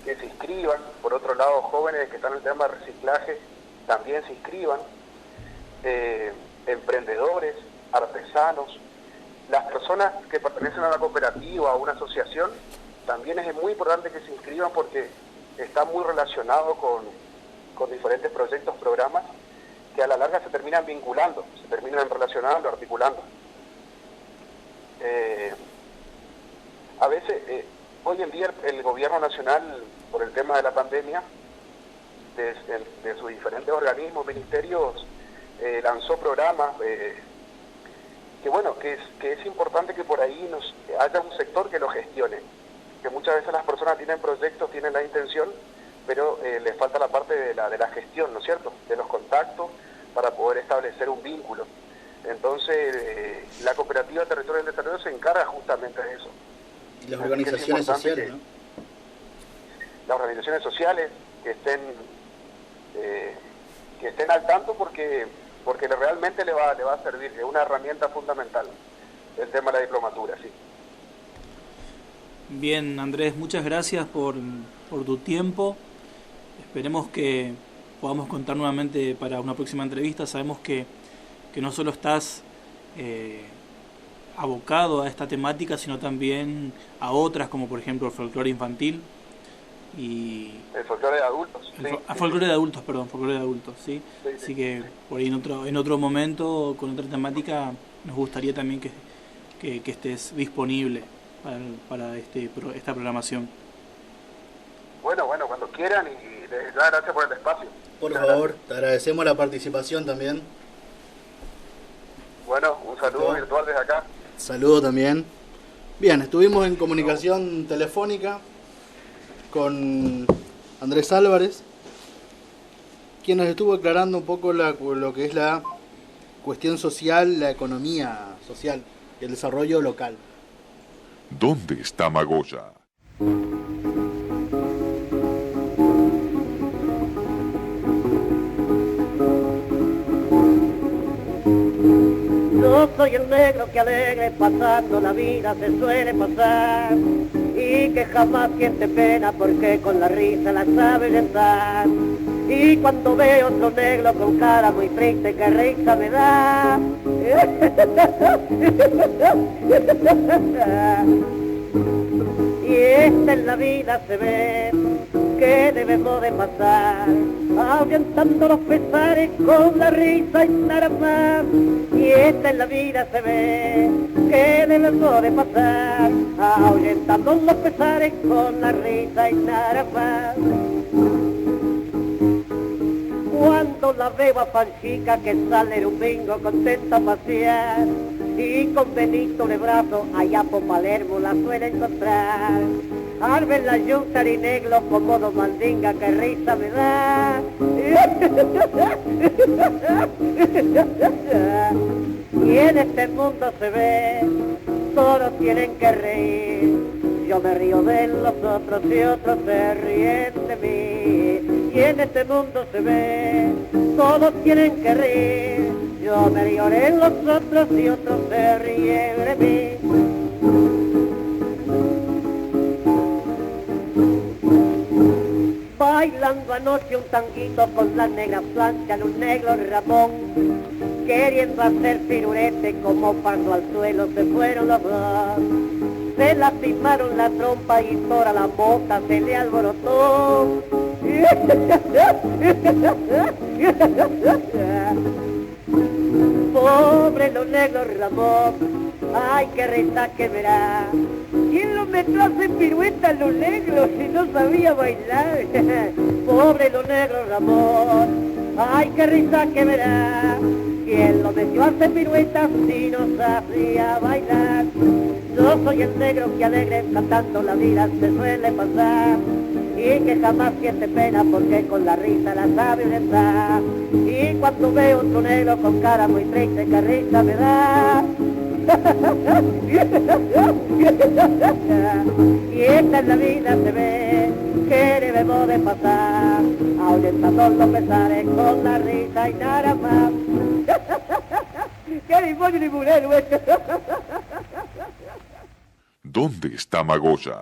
que se inscriban. Por otro lado, jóvenes que están en el tema de reciclaje, también se inscriban. Emprendedores, artesanos, las personas que pertenecen a una cooperativa o a una asociación, también es muy importante que se inscriban porque está muy relacionado con diferentes proyectos, programas, que a la larga se terminan vinculando, se terminan relacionando, articulando. A veces, hoy en día el gobierno nacional, por el tema de la pandemia, de sus diferentes organismos, ministerios, lanzó programas que es importante que por ahí haya un sector que lo gestione, que muchas veces las personas tienen proyectos, tienen la intención, pero les falta la parte de la gestión, ¿no es cierto?, de los contactos para poder establecer un vínculo. Entonces la cooperativa Territorio del Desarrollo se encarga justamente de eso. Y las organizaciones sociales, ¿no? Las organizaciones sociales que estén al tanto porque realmente le va a servir, es una herramienta fundamental el tema de la diplomatura, sí. Bien, Andrés, muchas gracias por tu tiempo. Esperemos que podamos contar nuevamente para una próxima entrevista. Sabemos que no solo estás abocado a esta temática, sino también a otras, como por ejemplo el folclore infantil. Y el folclore de adultos. Folclore de adultos, perdón, folclore de adultos, ¿sí? Así que por ahí en otro momento, con otra temática, nos gustaría también que estés disponible para esta programación. Bueno, cuando quieran, y les da gracias por el espacio. Por favor, te agradecemos la participación también. Bueno, un saludo virtual desde acá. Saludo también. Bien, estuvimos en comunicación telefónica con Andrés Álvarez, quien nos estuvo aclarando un poco lo que es la cuestión social, la economía social y el desarrollo local. ¿Dónde está Magoya? Yo soy el negro que alegre pasando la vida se suele pasar y que jamás siente pena porque con la risa la sabe lentar. Y cuando veo otro negro con cara muy triste, que risa me da. Y esta en la vida se ve que debemos de pasar, ahuyentando los pesares con la risa y nada más. Y esta en la vida se ve que debemos de pasar, ahuyentando los pesares con la risa y nada más. Cuando la veo a Panchica que sale el domingo contenta a pasear, y con Benito de brazo allá por Palermo la suele encontrar. Al ver la yunta y negro con modo mandinga, que risa me da. Y en este mundo se ve, todos tienen que reír. Yo me río de los otros y otros se ríen de mí. Y en este mundo se ve, todos tienen que reír. Yo me río de los otros y otros se ríen de mí. Bailando anoche un tanguito con la negra plancha de un negro Ramón, queriendo hacer pirurete como pasó al suelo se fueron los dos. Se lastimaron la trompa y toda la boca se le alborotó. Pobre los negros Ramón, ay qué risa que verá. ¿Quién lo metió a hacer pirueta a los negros si no sabía bailar? Pobre los negros Ramón, ay qué risa que verá. ¿Quién lo metió a hacer piruetas si no sabía bailar? Yo soy el negro que alegre cantando la vida se suele pasar y que jamás siente pena porque con la risa la sabe besar. Y cuando veo otro negro con cara muy triste, que risa me da. Y esta en la vida se ve que debemos de pasar, ahuyentando los pesares con la risa y nada más. ¡Qué demonio ni mulero! ¿Dónde está Magoya?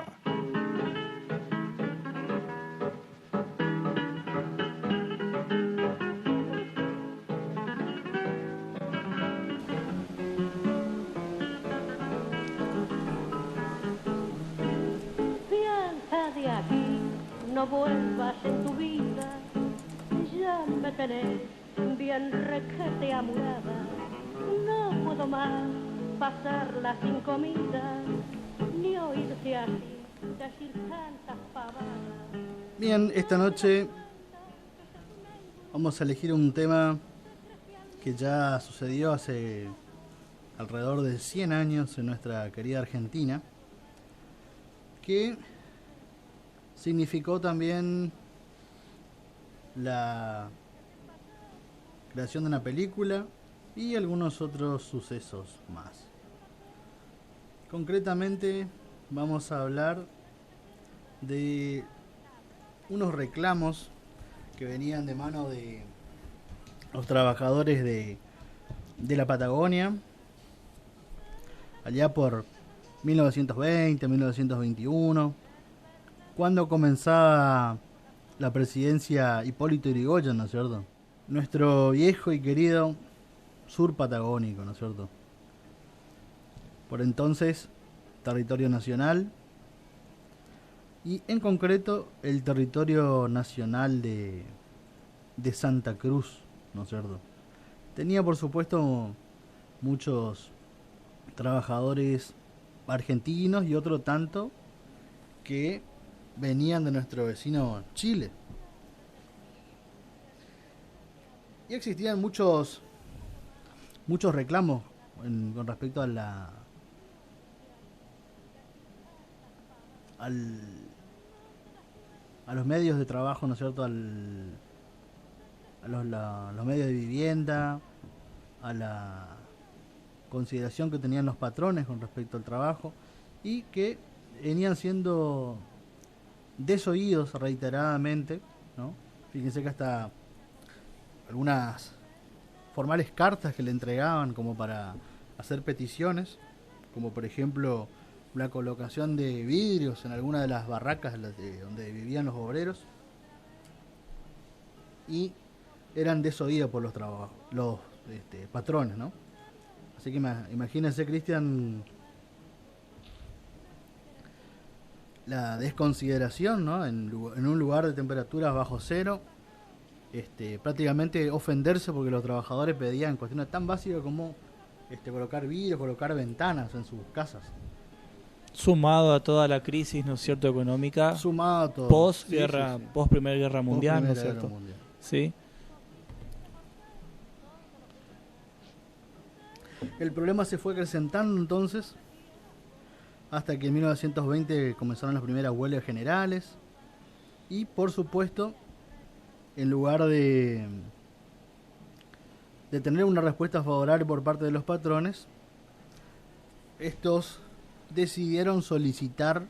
Piensa de aquí, no vuelvas en tu vida, ya me tenés bien requete amurada. No puedo más pasarla sin comida, ni oírte así decir tantas pavadas. Bien, esta noche vamos a elegir un tema que ya sucedió hace alrededor de 100 años en nuestra querida Argentina, que significó también la creación de una película y algunos otros sucesos más. Concretamente vamos a hablar de unos reclamos que venían de mano de los trabajadores de la Patagonia allá por 1920, 1921, cuando comenzaba la presidencia Hipólito Yrigoyen, ¿no es cierto? Nuestro viejo y querido sur patagónico, ¿no es cierto? Por entonces, territorio nacional, y en concreto el territorio nacional de Santa Cruz, ¿no es cierto? Tenía, por supuesto, muchos trabajadores argentinos y otro tanto que venían de nuestro vecino Chile. Y existían muchos reclamos con respecto a los medios de trabajo, ¿no es cierto? A los medios de vivienda, a la consideración que tenían los patrones con respecto al trabajo, y que venían siendo desoídos reiteradamente, ¿no? Fíjense que hasta algunas formales cartas que le entregaban como para hacer peticiones, como por ejemplo la colocación de vidrios en alguna de las barracas donde vivían los obreros, y eran desoídos por los patrones, ¿no? Así que imagínense, Cristian, la desconsideración, ¿no? En un lugar de temperaturas bajo cero, prácticamente ofenderse porque los trabajadores pedían cuestiones tan básicas como colocar vidrios, colocar ventanas en sus casas. Sumado a toda la crisis, ¿no es cierto?, económica, sumado a todo, post Primera Guerra Mundial, ¿no es cierto? Sí. El problema se fue acrecentando entonces hasta que en 1920 comenzaron las primeras huelgas generales, y por supuesto, en lugar de tener una respuesta favorable por parte de los patrones, estos decidieron solicitar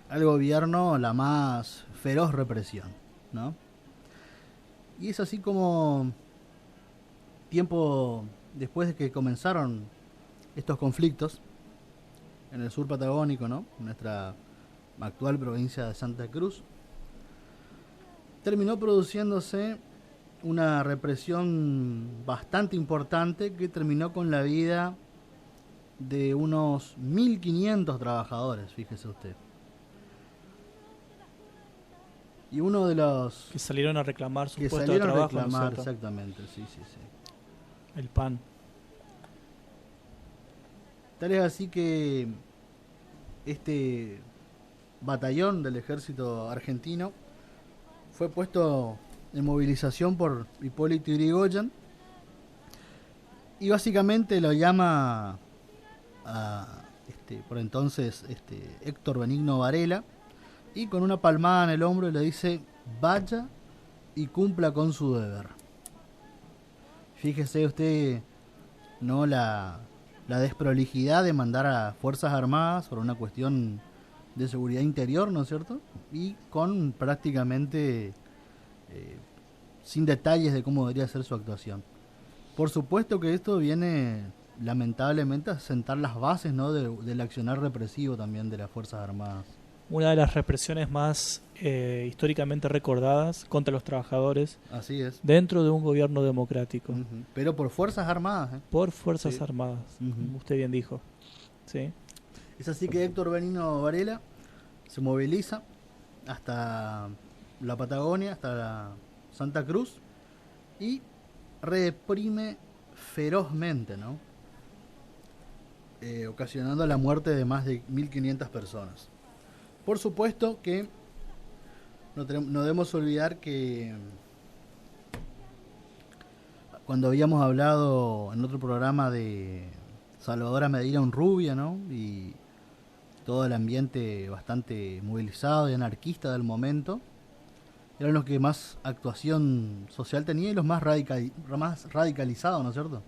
al gobierno la más feroz represión, ¿no? Y es así como tiempo después de que comenzaron estos conflictos en el sur patagónico, ¿no?, en nuestra actual provincia de Santa Cruz, terminó produciéndose una represión bastante importante que terminó con la vida de unos 1.500 trabajadores, fíjese usted. Y uno de los que salieron a reclamar su que puesto salieron de trabajo, a reclamar, ¿no es cierto? exactamente, sí. El pan. Tal es así que este batallón del ejército argentino fue puesto en movilización por Hipólito Yrigoyen, y básicamente lo llama por entonces Héctor Benigno Varela, y con una palmada en el hombro le dice: vaya y cumpla con su deber. Fíjese usted, ¿no?, la desprolijidad de mandar a Fuerzas Armadas por una cuestión de seguridad interior, ¿no es cierto? Y con prácticamente sin detalles de cómo debería ser su actuación. Por supuesto que esto viene lamentablemente a sentar las bases, ¿no?, del accionar represivo también de las Fuerzas Armadas. Una de las represiones más históricamente recordadas contra los trabajadores. Así es. Dentro de un gobierno democrático. Uh-huh. Pero por Fuerzas Armadas. Por Fuerzas sí. Armadas, Uh-huh. Usted bien dijo. Sí. Es así que Héctor Benigno Varela se moviliza hasta la Patagonia, hasta la Santa Cruz, y reprime ferozmente, ¿no? Ocasionando la muerte de más de 1.500 personas. Por supuesto que no debemos olvidar que cuando habíamos hablado en otro programa de Salvador Medina Honrubia, ¿no?, y todo el ambiente bastante movilizado y anarquista del momento, eran los que más actuación social tenía y los más radicalizados, ¿no es cierto?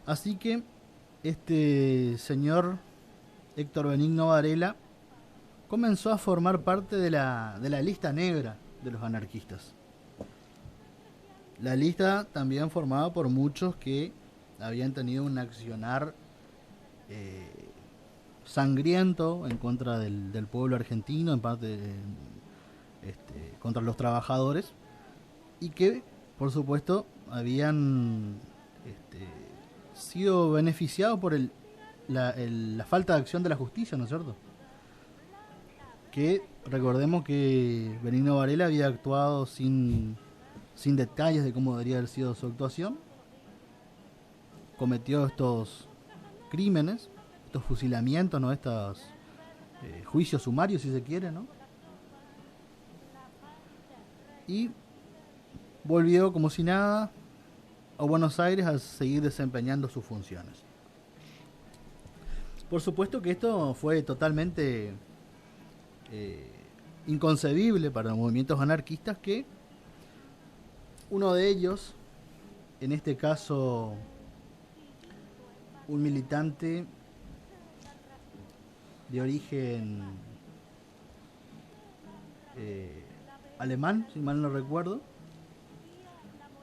Así que este señor Héctor Benigno Varela comenzó a formar parte de la lista negra de los anarquistas. La lista también formada por muchos que habían tenido un accionar sangriento en contra del pueblo argentino, en parte contra los trabajadores, y que por supuesto habían sido beneficiados por la falta de acción de la justicia, ¿no es cierto? Que recordemos que Benigno Varela había actuado sin detalles de cómo debería haber sido su actuación, cometió estos crímenes, estos fusilamientos, ¿no?, estos juicios sumarios, si se quiere, ¿no?, y volvió como si nada a Buenos Aires a seguir desempeñando sus funciones. Por supuesto que esto fue totalmente inconcebible para los movimientos anarquistas, que uno de ellos, en este caso un militante de origen alemán, si mal no recuerdo,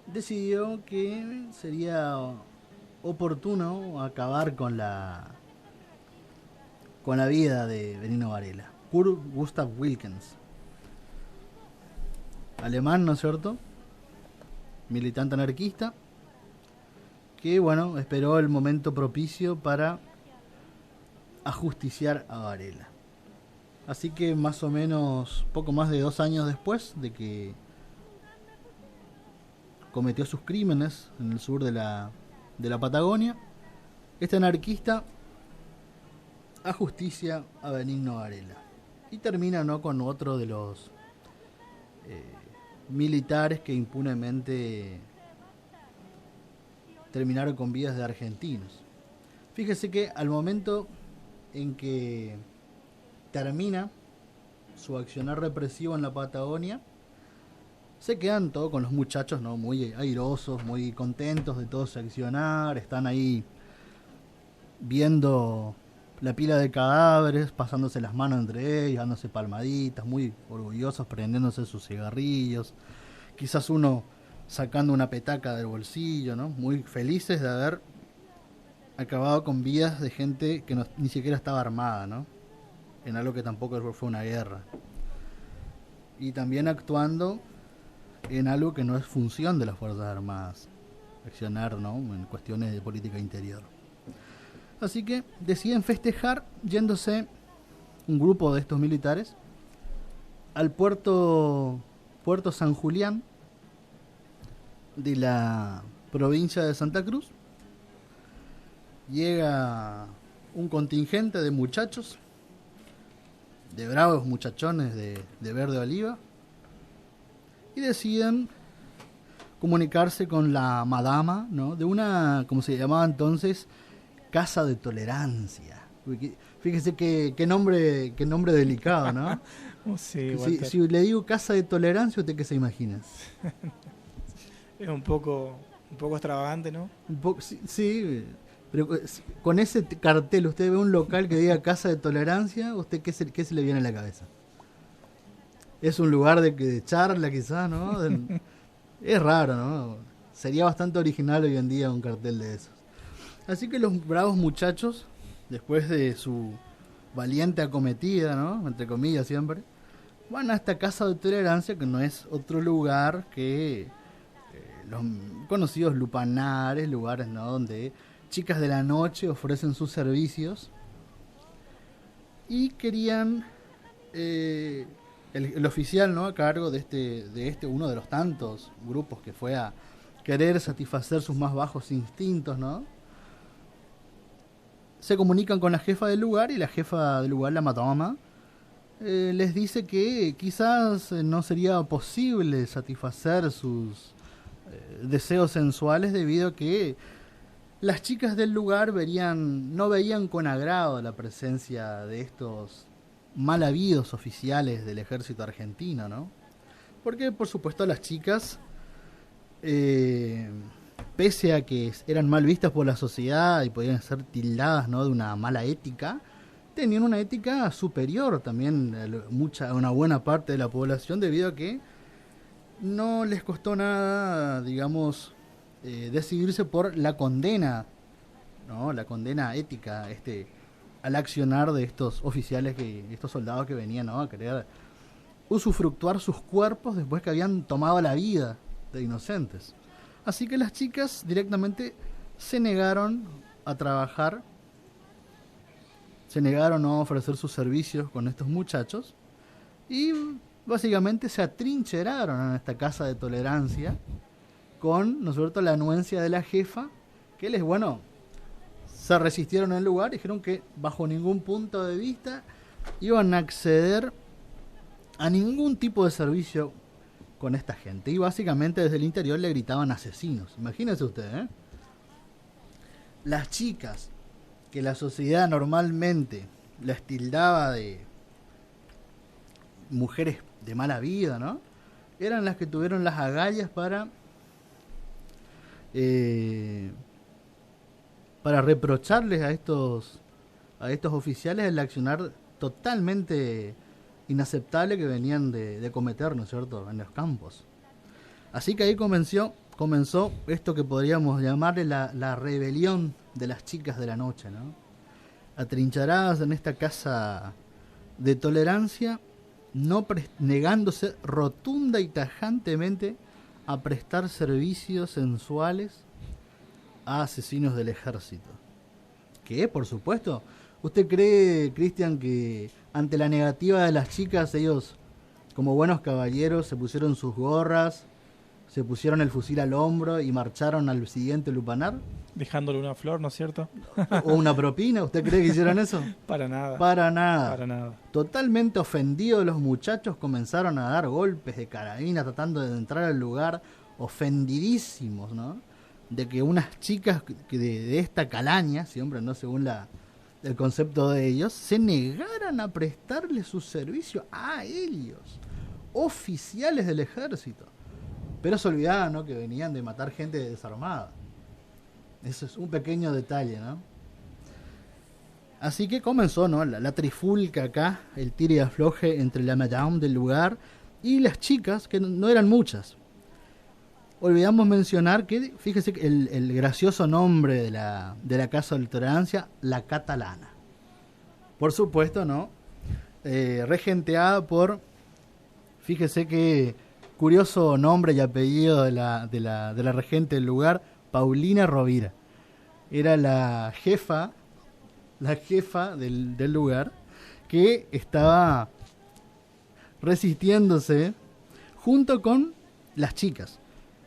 decidió que sería oportuno acabar con la vida de Benigno Varela. Kurt Gustav Wilkens, alemán, ¿no es cierto?, militante anarquista, que bueno, esperó el momento propicio para ajusticiar a Varela. Así que más o menos poco más de 2 años después de que cometió sus crímenes en el sur de la Patagonia, este anarquista ajusticia a Benigno Varela y termina, ¿no?, con otro de los militares que impunemente terminaron con vidas de argentinos. Fíjese que al momento en que termina su accionar represivo en la Patagonia, se quedan todos con los muchachos, ¿no?, muy airosos, muy contentos de todo su accionar, están ahí viendo la pila de cadáveres, pasándose las manos entre ellos, dándose palmaditas, muy orgullosos, prendiéndose sus cigarrillos, quizás uno sacando una petaca del bolsillo, ¿no?, muy felices de haber acabado con vidas de gente que ni siquiera estaba armada, ¿no?, en algo que tampoco fue una guerra, y también actuando en algo que no es función de las Fuerzas Armadas, accionar, ¿no?, en cuestiones de política interior. Así que deciden festejar yéndose un grupo de estos militares al puerto San Julián de la provincia de Santa Cruz. Llega un contingente de muchachos, de bravos muchachones de verde oliva, y deciden comunicarse con la madama, ¿no? De una, como se llamaba entonces, casa de tolerancia. Fíjese qué nombre delicado, ¿no? Sí, si le digo casa de tolerancia, ¿usted qué se imagina? Es un poco extravagante, ¿no? Sí, pero con ese cartel, ¿usted ve un local que diga casa de tolerancia? ¿Usted qué se le viene a la cabeza? Es un lugar de charla quizás, ¿no? Es raro, ¿no? Sería bastante original hoy en día un cartel de esos. Así que los bravos muchachos, después de su valiente acometida, ¿no? Entre comillas siempre, van a esta casa de tolerancia, que no es otro lugar que los conocidos lupanares, lugares, ¿no? Donde chicas de la noche ofrecen sus servicios. Y querían el oficial, ¿no? A cargo de este uno de los tantos grupos que fue a querer satisfacer sus más bajos instintos, ¿no? Se comunican con la jefa del lugar, y la jefa del lugar, la madama, les dice que quizás no sería posible satisfacer sus deseos sensuales, debido a que las chicas del lugar no veían con agrado la presencia de estos mal habidos oficiales del ejército argentino, ¿no? Porque, por supuesto, las chicas, pese a que eran mal vistas por la sociedad y podían ser tildadas, ¿no? De una mala ética, tenían una ética superior también a una buena parte de la población, debido a que no les costó nada, digamos, decidirse por la condena, ¿no? La condena ética al accionar de estos oficiales, estos soldados que venían, ¿no? A querer usufructuar sus cuerpos después que habían tomado la vida de inocentes. Así que las chicas directamente se negaron a trabajar, se negaron a ofrecer sus servicios con estos muchachos, y básicamente se atrincheraron en esta casa de tolerancia con, ¿no es cierto?, la anuencia de la jefa, que se resistieron en el lugar y dijeron que bajo ningún punto de vista iban a acceder a ningún tipo de servicio con esta gente. Y básicamente desde el interior le gritaban asesinos. Imagínense ustedes, las chicas que la sociedad normalmente las tildaba de mujeres de mala vida, ¿no? Eran las que tuvieron las agallas para reprocharles a estos oficiales el accionar totalmente inaceptable que venían de cometer, ¿no es cierto?, en los campos. Así que ahí comenzó esto que podríamos llamarle la rebelión de las chicas de la noche, ¿no? Atrincharadas en esta casa de tolerancia, negándose rotunda y tajantemente a prestar servicios sensuales a asesinos del ejército. Que, por supuesto, ¿usted cree, Cristian, que ante la negativa de las chicas, ellos, como buenos caballeros, se pusieron sus gorras, se pusieron el fusil al hombro y marcharon al siguiente lupanar? Dejándole una flor, ¿no es cierto? ¿O una propina? ¿Usted cree que hicieron eso? Para nada. Para nada. Para nada. Totalmente ofendidos, los muchachos comenzaron a dar golpes de carabina tratando de entrar al lugar, ofendidísimos, ¿no? De que unas chicas de esta calaña, siempre no según el concepto de ellos, se negaran a prestarle su servicio a ellos, oficiales del ejército. Pero se olvidaban, ¿no?, que venían de matar gente desarmada. Eso es un pequeño detalle, ¿no? Así que comenzó, ¿no?, la trifulca acá, el tire y afloje entre la madame del lugar y las chicas, que no eran muchas. Olvidamos mencionar que, fíjese, el gracioso nombre de la casa de tolerancia, la Catalana. Por supuesto, ¿no? Regenteada por, fíjese que curioso nombre y apellido de la regente del lugar, Paulina Rovira. Era la jefa del lugar, que estaba resistiéndose junto con las chicas,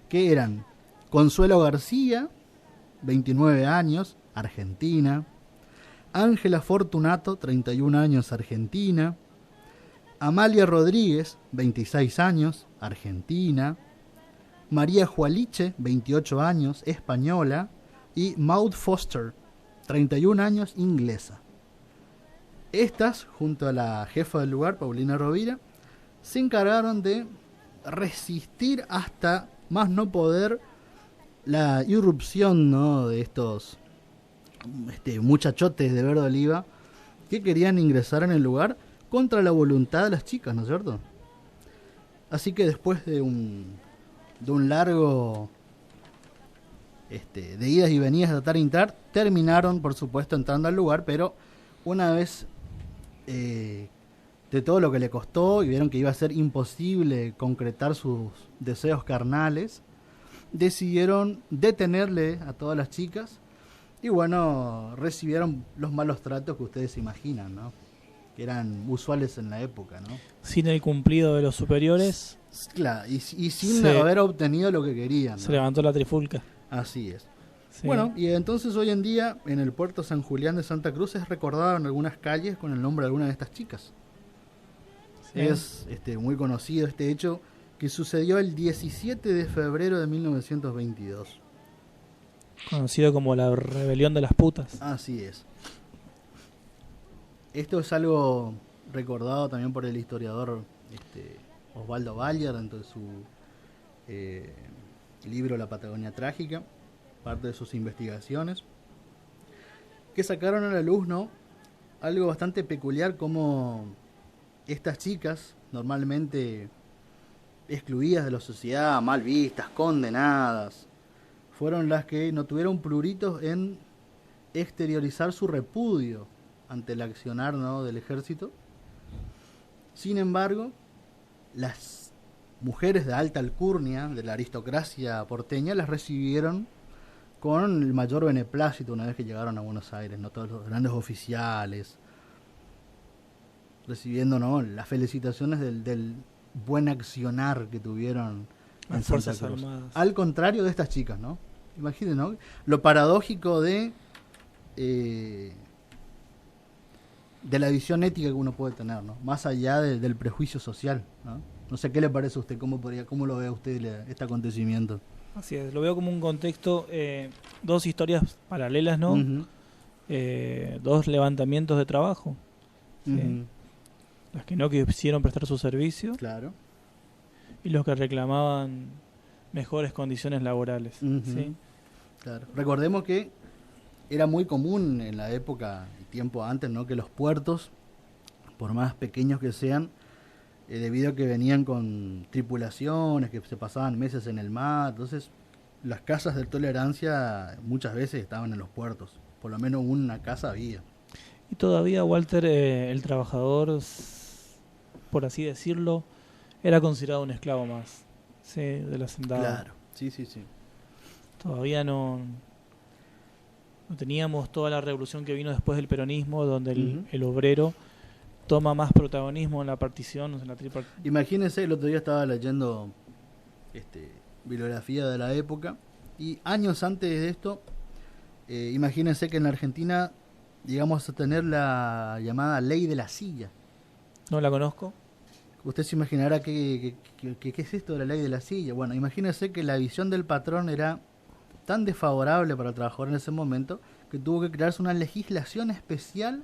que eran Consuelo García, 29 años, argentina; Ángela Fortunato, 31 años, argentina; Amalia Rodríguez, 26 años, argentina; María Jualiche, 28 años, española, y Maud Foster, 31 años, inglesa. Estas, junto a la jefa del lugar, Paulina Rovira, se encargaron de resistir hasta más no poder la irrupción, ¿no?, de estos muchachotes de verde oliva que querían ingresar en el lugar contra la voluntad de las chicas, ¿no es cierto? Así que después de un largo de idas y venidas de tratar de entrar, terminaron, por supuesto, entrando al lugar, pero una vez de todo lo que le costó y vieron que iba a ser imposible concretar sus deseos carnales, decidieron detenerle a todas las chicas y bueno, recibieron los malos tratos que ustedes se imaginan, ¿no?, que eran usuales en la época, ¿no? Sin el cumplido de los superiores. Claro, y sin haber obtenido lo que querían, ¿no? Se levantó la trifulca. Así es. Sí. Bueno, y entonces hoy en día en el puerto San Julián de Santa Cruz es recordado en algunas calles con el nombre de alguna de estas chicas. Sí. Es muy conocido este hecho que sucedió el 17 de febrero de 1922. Conocido como la rebelión de las putas. Así es. Esto es algo recordado también por el historiador Osvaldo Bayer dentro de su libro La Patagonia Trágica, parte de sus investigaciones, que sacaron a la luz, ¿no?, algo bastante peculiar, como estas chicas, normalmente excluidas de la sociedad, mal vistas, condenadas, fueron las que no tuvieron pruritos en exteriorizar su repudio ante el accionar, ¿no?, del ejército. Sin embargo, las mujeres de alta alcurnia de la aristocracia porteña las recibieron con el mayor beneplácito una vez que llegaron a Buenos Aires, ¿no?, todos los grandes oficiales recibiendo, ¿no?, las felicitaciones del buen accionar que tuvieron en Santa Cruz. Armadas. Al contrario de estas chicas, ¿no? Imaginen, ¿no?, lo paradójico de la visión ética que uno puede tener, ¿no?, más allá del prejuicio social, ¿no? No sé qué le parece a usted, cómo lo ve usted este acontecimiento. Así es, lo veo como un contexto, dos historias paralelas, ¿no? Uh-huh. Dos levantamientos de trabajo. ¿Sí? Uh-huh. Las que no quisieron prestar su servicio. Claro. Y los que reclamaban mejores condiciones laborales. Uh-huh. ¿Sí? Claro. Recordemos que era muy común en la época y tiempo antes, ¿no?, que los puertos, por más pequeños que sean, debido a que venían con tripulaciones que se pasaban meses en el mar, entonces las casas de tolerancia muchas veces estaban en los puertos, por lo menos una casa había. Y todavía, Walter, el trabajador, por así decirlo, era considerado un esclavo más, ¿sí?, del hacendado. Claro, sí. Todavía no teníamos toda la revolución que vino después del peronismo, donde el obrero toma más protagonismo en la partición, en la tripartita. Imagínense, el otro día estaba leyendo bibliografía de la época, y años antes de esto, imagínense que en la Argentina llegamos a tener la llamada ley de la silla. No la conozco. Usted se imaginará qué es esto de la ley de la silla. Bueno, imagínense que la visión del patrón era tan desfavorable para el trabajador en ese momento que tuvo que crearse una legislación especial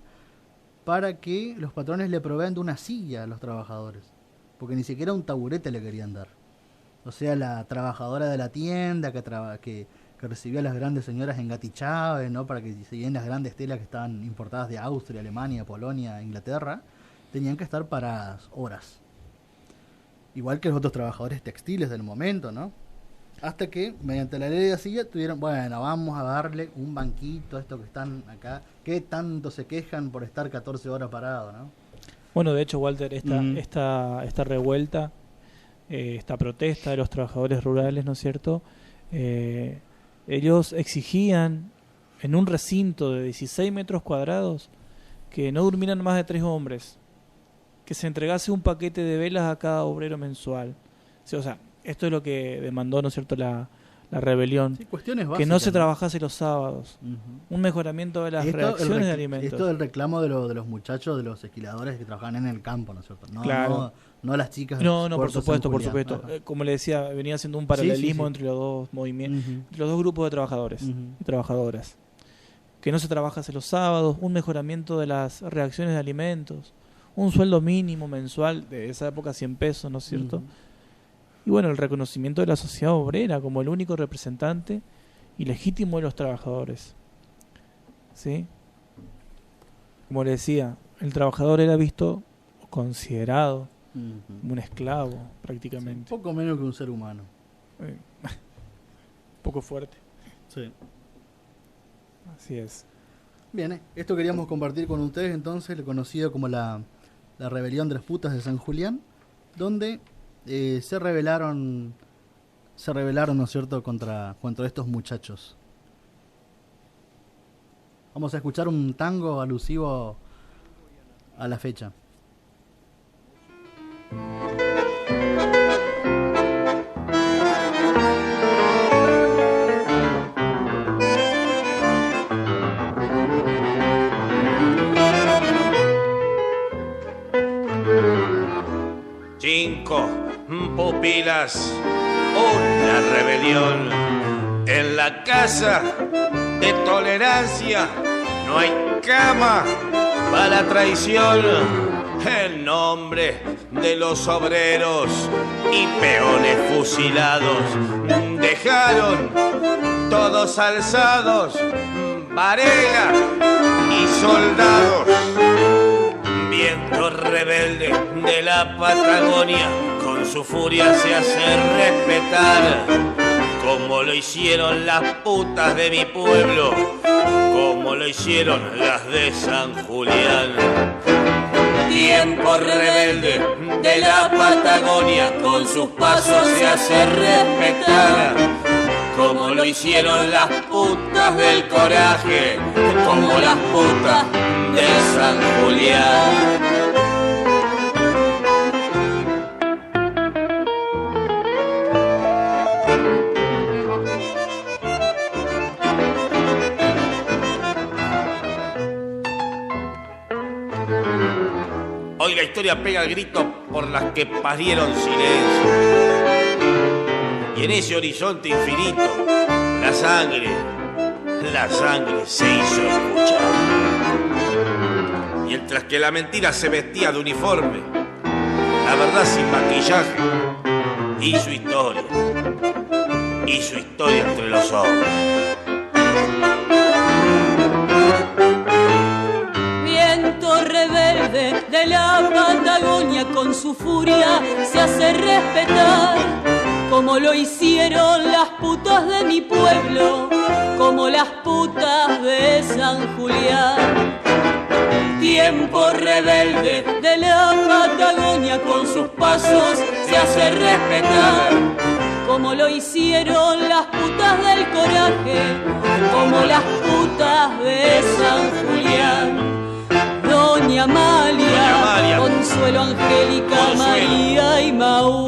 para que los patrones le provean de una silla a los trabajadores, porque ni siquiera un taburete le querían dar. O sea, la trabajadora de la tienda que recibía a las grandes señoras engatichadas, ¿no?, para que se lleven las grandes telas que estaban importadas de Austria, Alemania, Polonia, Inglaterra, tenían que estar paradas horas. Igual que los otros trabajadores textiles del momento, ¿no? Hasta que, mediante la ley de la silla, tuvieron, bueno, vamos a darle un banquito a estos que están acá, que tanto se quejan por estar 14 horas parados, ¿no? Bueno, de hecho, Walter, esta revuelta, esta protesta de los trabajadores rurales, ¿no es cierto? Ellos exigían en un recinto de 16 metros cuadrados que no durmieran más de 3 hombres, que se entregase un paquete de velas a cada obrero mensual. O sea, esto es lo que demandó, ¿no es cierto?, la la rebelión, Sí, cuestiones que básicas. no se trabajase los sábados, Ujú. un mejoramiento de las Esto, reacciones de alimentos. Esto es el reclamo de los muchachos, de los esquiladores que trabajan en el campo, ¿no es cierto? No, Claro. no las chicas. No, de por Puerto supuesto, San por Julián. supuesto. Ajá. Como le decía, venía haciendo un paralelismo sí. entre los dos movimientos, Ujú. entre los dos grupos de trabajadores Ujú. y trabajadoras. Que no se trabajase los sábados, un mejoramiento de las reacciones de alimentos, un sueldo mínimo mensual de esa época, 100 pesos, ¿no es cierto? Ujú. Y bueno, el reconocimiento de la sociedad obrera como el único representante y legítimo de los trabajadores. ¿Sí? Como le decía, el trabajador era visto o considerado Ujú. como un esclavo, Un prácticamente. poco menos que un ser humano. Poco fuerte. Sí. Así es. Bien, esto queríamos compartir con ustedes entonces, lo conocido como la rebelión de las putas de San Julián, donde se rebelaron, ¿no es cierto?, contra estos muchachos. Vamos a escuchar un tango alusivo a la fecha. Cinco pupilas, una rebelión. En la casa de tolerancia no hay cama para traición. En nombre de los obreros y peones fusilados, dejaron todos alzados, Varela y soldados. Viento rebelde de la Patagonia, con su furia se hace respetar, como lo hicieron las putas de mi pueblo, como lo hicieron las de San Julián. Tiempo rebelde de la Patagonia, con sus pasos se hace respetar, como lo hicieron las putas del coraje, como las putas de San Julián. Hoy la historia pega el grito por las que parieron silencio. Y en ese horizonte infinito, la sangre se hizo escuchar. Mientras que la mentira se vestía de uniforme, la verdad sin maquillaje hizo historia entre los hombres. Viento rebelde de la Patagonia, con su furia se hace respetar, como lo hicieron las putas de mi pueblo, como las putas de San Julián. Tiempo rebelde de la Patagonia, con sus pasos se hace respetar, como lo hicieron las putas del coraje, como las putas de San Julián. Doña Amalia, Consuelo, Angélica, María y Maú,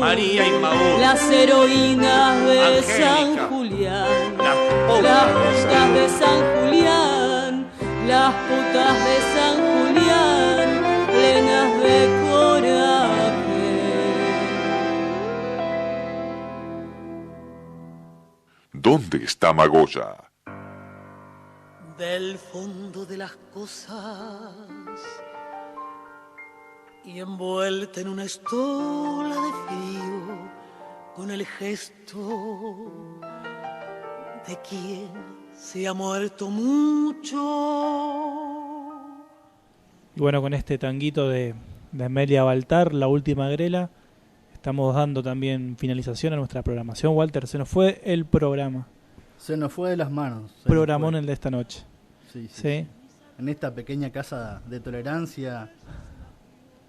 las heroínas de San Julián, las putas de San Julián, las putas de San Julián, plenas de coraje. ¿Dónde está Magoya? Del fondo de las cosas y envuelta en una estola de frío, con el gesto de quien se ha muerto mucho. Y bueno, con este tanguito de Amelia Baltar, La Última Grela, estamos dando también finalización a nuestra programación. Walter, se nos fue el programa. Se nos fue de las manos. Programón el de esta noche. Sí. ¿Sí? En esta pequeña casa de tolerancia,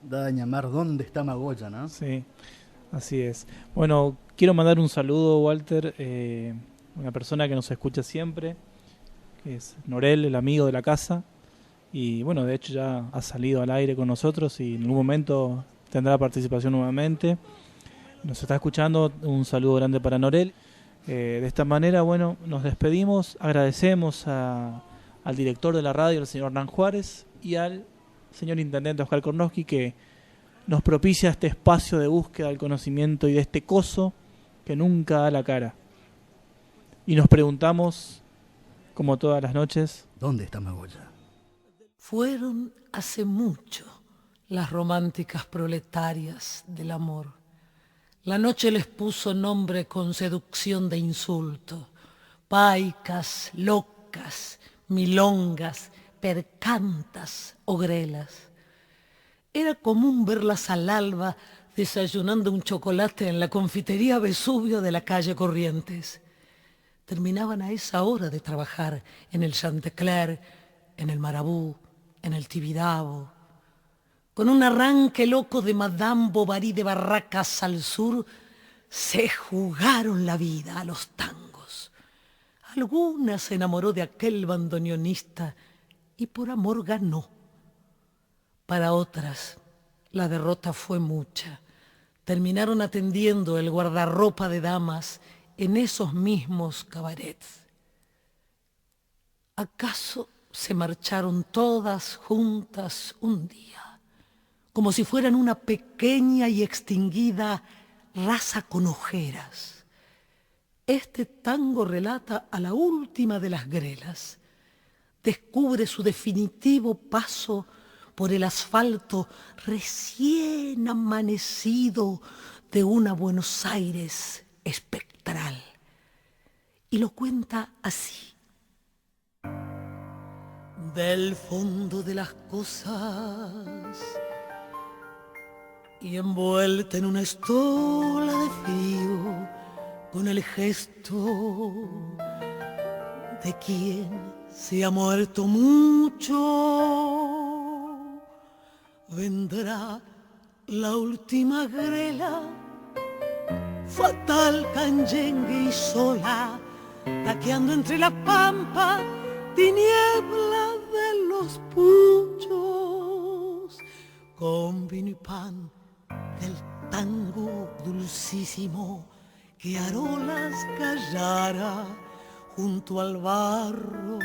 dada a llamar ¿Dónde está Magoya?, ¿no? Sí, así es. Bueno, quiero mandar un saludo, Walter, una persona que nos escucha siempre, que es Norel, el amigo de la casa. Y bueno, de hecho ya ha salido al aire con nosotros y en algún momento tendrá participación nuevamente. Nos está escuchando, un saludo grande para Norel. De esta manera, bueno, nos despedimos, agradecemos al director de la radio, el señor Hernán Juárez, y al señor intendente Oscar Kornowski, que nos propicia este espacio de búsqueda del conocimiento y de este coso que nunca da la cara. Y nos preguntamos, como todas las noches, ¿dónde está Magoya? Fueron hace mucho las románticas proletarias del amor. La noche les puso nombre con seducción de insulto. Paicas, locas, milongas, percantas, ogrelas. Era común verlas al alba desayunando un chocolate en la confitería Vesubio de la calle Corrientes. Terminaban a esa hora de trabajar en el Chantecler, en el Marabú, en el Tibidabo. Con un arranque loco de Madame Bovary de Barracas al sur, se jugaron la vida a los tangos. Alguna se enamoró de aquel bandoneonista y por amor ganó. Para otras, la derrota fue mucha. Terminaron atendiendo el guardarropa de damas en esos mismos cabarets. ¿Acaso se marcharon todas juntas un día, como si fueran una pequeña y extinguida raza con ojeras? Este tango relata a la última de las grelas. Descubre su definitivo paso por el asfalto recién amanecido de una Buenos Aires espectral. Y lo cuenta así. Del fondo de las cosas y envuelta en una estola de frío, con el gesto de quien se ha muerto mucho, vendrá la última grela, fatal canyengue y sola, taqueando entre la pampa, tiniebla de los puchos, con vino y pan del tango dulcísimo que Arolas callara junto al barro.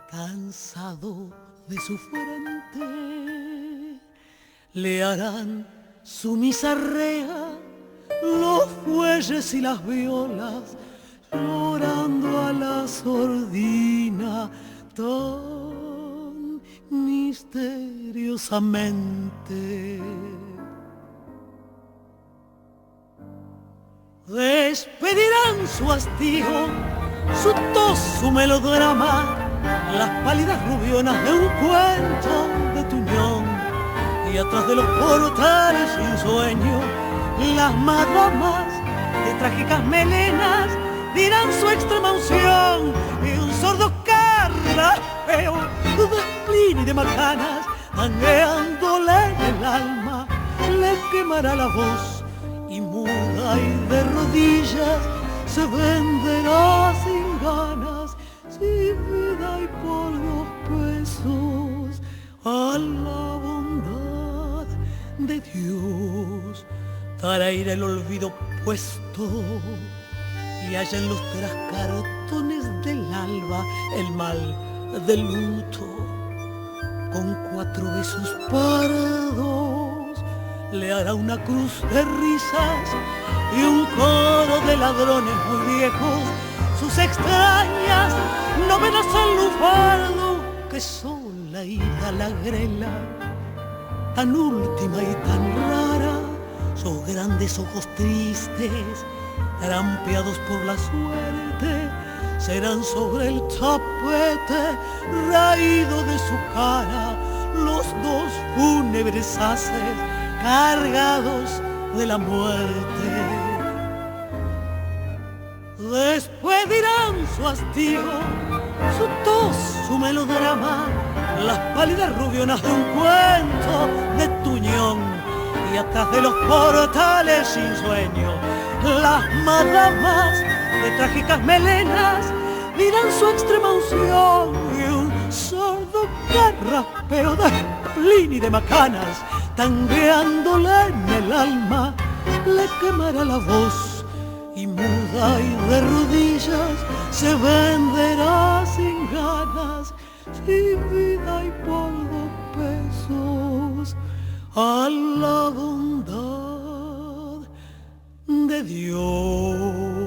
Cansado de su frente, le harán su misarrea los fuelles y las violas, llorando a la sordina tan misteriosamente. Despedirán su hastío, su tos, su melodrama, las pálidas rubionas de un cuento de Tuñón, y atrás de los portales sin sueño, las madamas de trágicas melenas dirán su extrema unción, y un sordo carraspeo de spleen y de macanas, tangueándole en el alma, le quemará la voz, y muda y de rodillas se venderá sin ganas, sin vida y por 2 pesos a la bondad de Dios. Para ir el olvido puesto y allá en los trascarotones del alba el mal del luto, con 4 besos pardos le hará una cruz de risas y un coro de ladrones muy viejos, sus extrañas novenas al lufardo, que son la ida a la grela, tan última y tan rara, sus grandes ojos tristes, trampeados por la suerte, serán sobre el tapete raído de su cara los 2 fúnebres haces cargados de la muerte. Después dirán su hastío, su tos, su melodrama, las pálidas rubionas de un cuento de Tuñón, y atrás de los portales sin sueño, las madamas de trágicas melenas dirán su extrema unción, y un sordo carraspeo de spleen y de macanas, tangueándole en el alma, le quemará la voz, desnuda y de rodillas se venderá sin ganas, sin vida y por 2 pesos a la bondad de Dios.